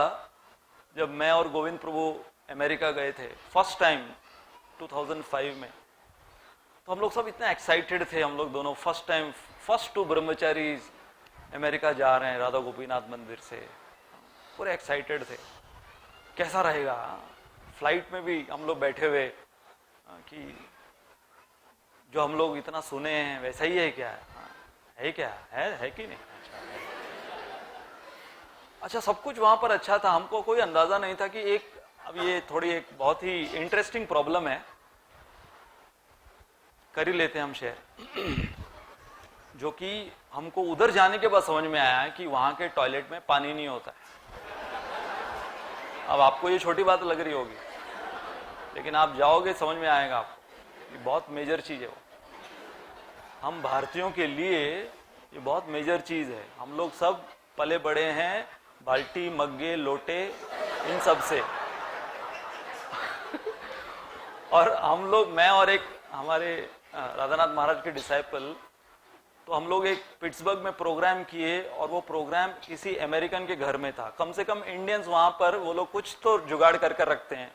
जब मैं और गोविंद प्रभु अमेरिका गए थे फर्स्ट टाइम 2005 में, तो हम लोग सब इतना एक्साइटेड थे। हम लोग दोनों फर्स्ट टाइम, फर्स्ट 2 ब्रह्मचारी अमेरिका जा रहे हैं राधा गोपीनाथ मंदिर से, पूरे एक्साइटेड थे कैसा रहेगा। फ्लाइट में भी हम लोग बैठे हुए कि जो हम लोग इतना सुने हैं वैसा ही है क्या? है क्या? है कि नहीं? अच्छा, सब कुछ वहां पर अच्छा था। हमको कोई अंदाजा नहीं था कि एक, अब ये थोड़ी एक बहुत ही इंटरेस्टिंग प्रॉब्लम है, कर ही लेते हैं हम शेयर। जो कि हमको उधर जाने के बाद समझ में आया है कि वहां के टॉयलेट में पानी नहीं होता है। अब आपको ये छोटी बात लग रही होगी, लेकिन आप जाओगे समझ में आएगा आपको, ये बहुत मेजर चीज है वो। हम भारतीयों के लिए ये बहुत मेजर चीज है। हम लोग सब पले बड़े हैं बाल्टी, मग्गे, लोटे, इन सब से। और हम लोग, मैं और एक हमारे राधानाथ महाराज के डिसाइपल, तो हम लोग एक पिट्सबर्ग में प्रोग्राम किए, और वो प्रोग्राम किसी अमेरिकन के घर में था। कम से कम इंडियंस वहां पर वो लोग कुछ तो जुगाड़ कर रखते हैं,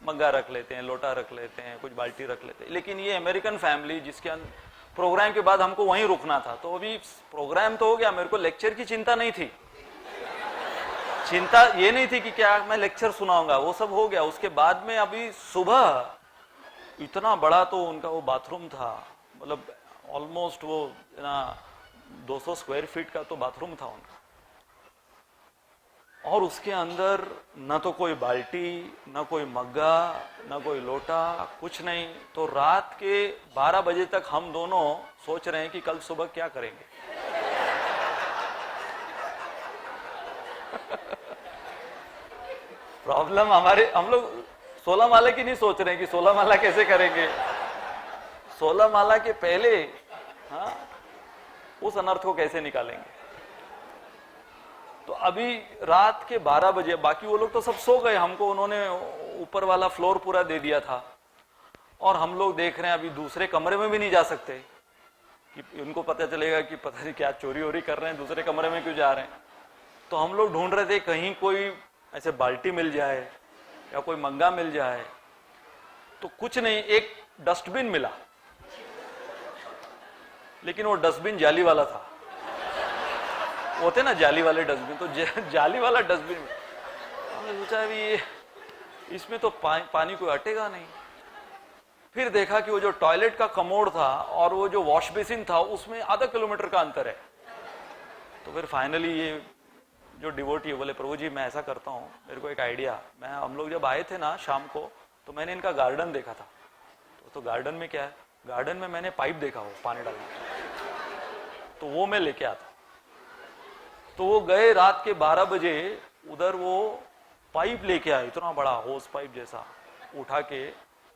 मग्गा रख लेते हैं, लोटा रख लेते हैं, कुछ बाल्टी रख लेते हैं। लेकिन ये अमेरिकन फैमिली, जिसके अंदर प्रोग्राम के बाद हमको वहीं रुकना था, तो अभी प्रोग्राम तो हो गया, मेरे को लेक्चर की चिंता नहीं थी। चिंता ये नहीं थी कि क्या मैं लेक्चर सुनाऊंगा, वो सब हो गया। उसके बाद में अभी सुबह इतना बड़ा तो उनका वो बाथरूम था, मतलब ऑलमोस्ट वो ना 200 स्क्वायर फीट का तो बाथरूम था उनका, और उसके अंदर न तो कोई बाल्टी, न कोई मग्गा, न कोई लोटा, कुछ नहीं। तो रात के 12 बजे तक हम दोनों सोच रहे हैं कि कल सुबह क्या करेंगे। प्रॉब्लम हमारे, हम लोग 16 माला की नहीं सोच रहे हैं कि 16 माला कैसे करेंगे। 16 माला के पहले हाँ, उस अनर्थ को कैसे निकालेंगे। तो अभी रात के 12 बजे, बाकी वो लोग तो सब सो गए, हमको उन्होंने ऊपर वाला फ्लोर पूरा दे दिया था, और हम लोग देख रहे हैं अभी दूसरे कमरे में भी नहीं जा सकते कि उनको पता चलेगा कि पता नहीं क्या चोरी वोरी कर रहे हैं, दूसरे कमरे में क्यों जा रहे हैं। तो हम लोग ढूंढ रहे थे कहीं कोई ऐसे बाल्टी मिल जाए या कोई मंगा मिल जाए। तो कुछ नहीं, एक डस्टबिन मिला, लेकिन वो डस्टबिन जाली वाला था। होते ना जाली वाले डस्टबिन, तो जाली वाला डस्टबिन हमने सोचा अभी ये इसमें तो पानी कोई अटेगा नहीं। फिर देखा कि वो जो टॉयलेट का कमोड था और वो जो वॉश बेसिन था उसमें आधा किलोमीटर का अंतर है। तो फिर फाइनली ये जो डिवोटी है बोले, प्रभु जी मैं ऐसा करता हूँ, मेरे को एक आइडिया। हम लोग जब आए थे ना शाम को, तो मैंने इनका गार्डन देखा था। तो गार्डन में क्या है, गार्डन में मैंने पाइप देखा वो पानी डालने, तो वो मैं लेके आता। तो वो गए रात के 12 बजे उधर, वो पाइप लेके आए, इतना बड़ा होस पाइप जैसा, उठा के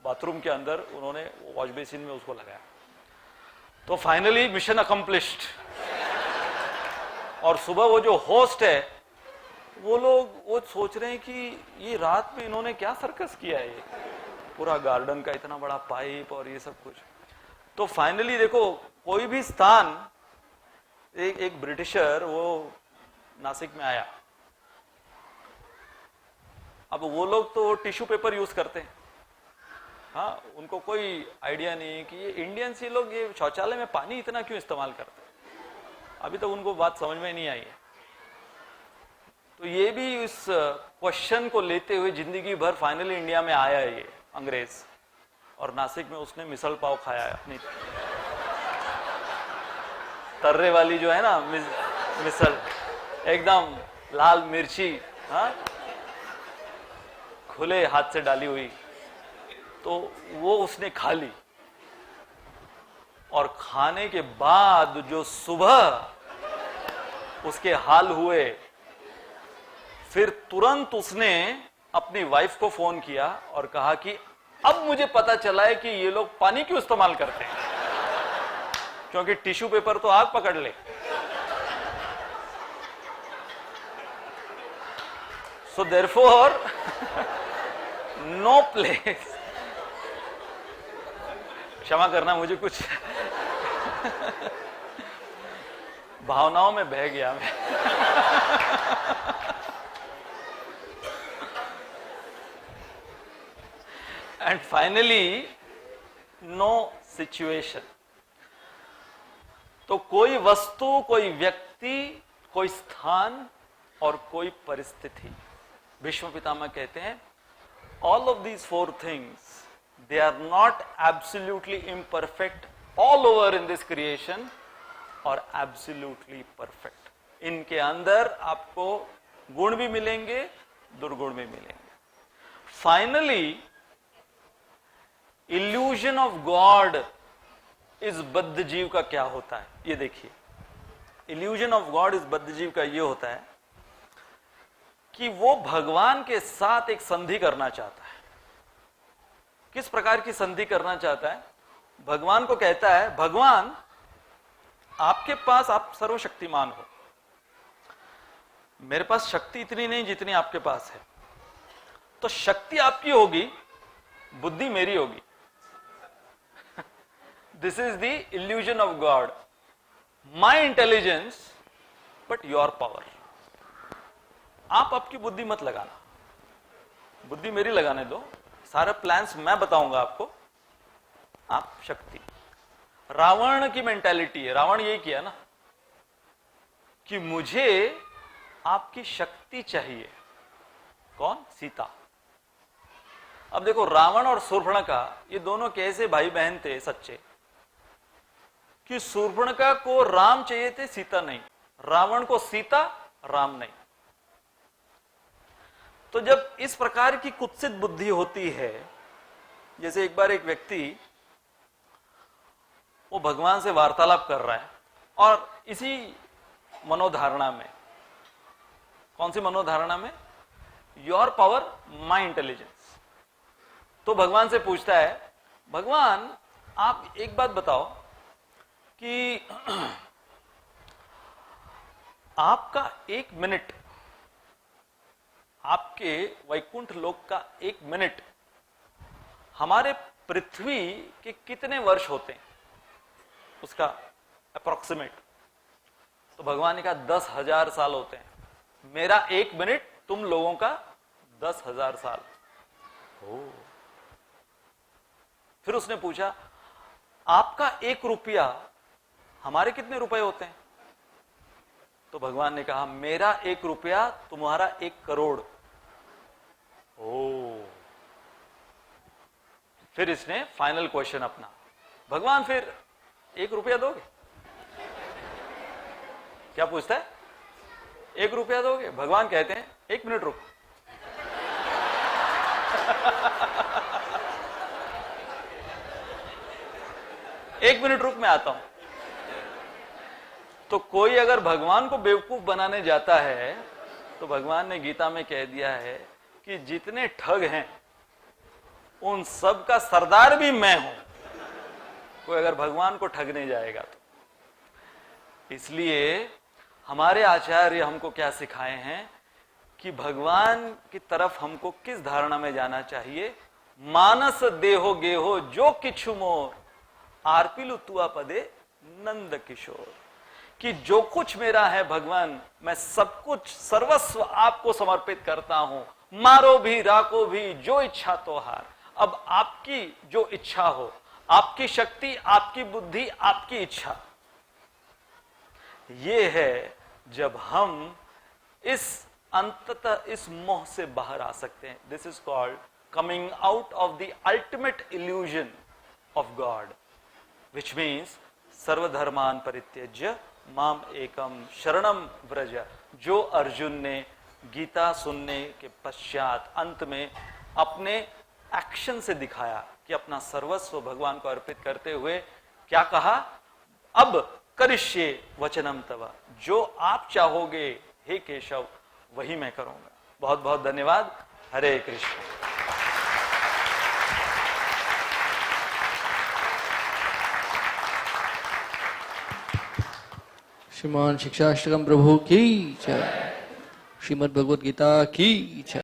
बाथरूम के अंदर उन्होंने वॉश बेसिन में उसको लगाया। तो फाइनली मिशन अकम्प्लिश्ड। और सुबह वो जो होस्ट है, वो लोग वो सोच रहे हैं कि ये रात में इन्होंने क्या सर्कस किया है, ये पूरा गार्डन का इतना बड़ा पाइप और ये सब कुछ। तो फाइनली देखो, कोई भी स्थान, एक ब्रिटिशर वो नासिक में आया, अब वो लोग तो टिश्यू पेपर यूज करते हैं, हाँ, उनको कोई आइडिया नहीं है कि ये इंडियंस, ये लोग ये शौचालय में पानी इतना क्यों इस्तेमाल करते हैं। अभी तक उनको बात समझ में नहीं आई है। तो ये भी इस क्वेश्चन को लेते हुए जिंदगी भर फाइनली इंडिया में आया है ये अंग्रेज, और नासिक में उसने मिसल पाव खाया है अपनी तर्रे वाली जो है ना मिसल, एकदम लाल मिर्ची, हाँ, खुले हाथ से डाली हुई, तो वो उसने खा ली। और खाने के बाद जो सुबह उसके हाल हुए, फिर तुरंत उसने अपनी वाइफ को फोन किया और कहा कि अब मुझे पता चला है कि ये लोग पानी क्यों इस्तेमाल करते हैं, क्योंकि टिश्यू पेपर तो आग पकड़ ले। सो देयरफॉर नो प्लेस, क्षमा करना मुझे कुछ भावनाओं में बह गया मैं। And finally know situation. तो कोई वस्तु, कोई व्यक्ति, कोई स्थान और कोई परिस्थिति, भीष्म पितामह कहते हैं all of these four things, they are not absolutely imperfect all over in this creation or absolutely perfect. इनके अंदर आपको गुण भी मिलेंगे, दुर्गुण भी मिलेंगे। फाइनली इल्यूजन ऑफ गॉड इस बद्ध जीव का क्या होता है, ये देखिए। इल्यूजन ऑफ गॉड इस बद्ध जीव का ये होता है कि वो भगवान के साथ एक संधि करना चाहता है। किस प्रकार की संधि करना चाहता है? भगवान को कहता है, भगवान आपके पास, आप सर्वशक्तिमान हो, मेरे पास शक्ति इतनी नहीं जितनी आपके पास है, तो शक्ति आपकी होगी, बुद्धि मेरी होगी। This is the illusion of God, my intelligence but your power. आप आपकी बुद्धि मत लगाना, बुद्धि मेरी लगाने दो, सारे प्लान्स मैं बताऊंगा आपको, आप शक्ति। रावण की मेंटालिटी है, रावण यही किया ना कि मुझे आपकी शक्ति चाहिए। कौन? सीता। अब देखो, रावण और शूर्पणखा ये दोनों कैसे भाई बहन थे सच्चे, कि शूर्पणखा को राम चाहिए थे, सीता नहीं। रावण को सीता, राम नहीं। तो जब इस प्रकार की कुत्सित बुद्धि होती है, जैसे एक बार एक व्यक्ति वो भगवान से वार्तालाप कर रहा है और इसी मनोधारणा में, कौन सी मनोधारणा में? Your power my intelligence. तो भगवान से पूछता है, भगवान आप एक बात बताओ कि आपका एक मिनट, आपके वैकुंठ लोक का एक मिनट हमारे पृथ्वी के कितने वर्ष होते हैं, उसका अप्रोक्सीमेट। तो भगवान ने कहा 10,000 साल होते हैं। मेरा एक मिनट तुम लोगों का 10,000 साल। फिर उसने पूछा, आपका 1 रुपया हमारे कितने रुपए होते हैं? तो भगवान ने कहा, मेरा 1 रुपया तुम्हारा 1 करोड़। फिर इसने फाइनल क्वेश्चन अपना, भगवान फिर 1 रुपया दोगे? क्या पूछता है? 1 रुपया दोगे? भगवान कहते हैं, 1 मिनट रुक। एक मिनट रुक, मैं आता हूं। तो कोई अगर भगवान को बेवकूफ बनाने जाता है, तो भगवान ने गीता में कह दिया है कि जितने ठग हैं उन सब का सरदार भी मैं हूं। कोई अगर भगवान को ठगने जाएगा तो। इसलिए हमारे आचार्य हमको क्या सिखाए हैं कि भगवान की तरफ हमको किस धारणा में जाना चाहिए। मानस देहो गेहो जो किछु मोर, आरपिलु तुआ पदे नंद किशोर। कि जो कुछ मेरा है भगवान, मैं सब कुछ सर्वस्व आपको समर्पित करता हूं, मारो भी राको भी जो इच्छा तो हार। अब आपकी जो इच्छा हो, आपकी शक्ति, आपकी बुद्धि, आपकी इच्छा, ये है जब हम इस अंततः इस मोह से बाहर आ सकते हैं। This is called coming out of the ultimate illusion of God, which means सर्वधर्मान परित्यज्य माम एकम शरणम व्रज। जो अर्जुन ने गीता सुनने के पश्चात अंत में अपने एक्शन से दिखाया कि अपना सर्वस्व भगवान को अर्पित करते हुए क्या कहा, अब करिष्ये वचनम तव, जो आप चाहोगे हे केशव वही मैं करूंगा। बहुत बहुत धन्यवाद। हरे कृष्ण। श्रीमान शिक्षाष्टकम प्रभु की जय। श्रीमद् भगवद गीता की जय।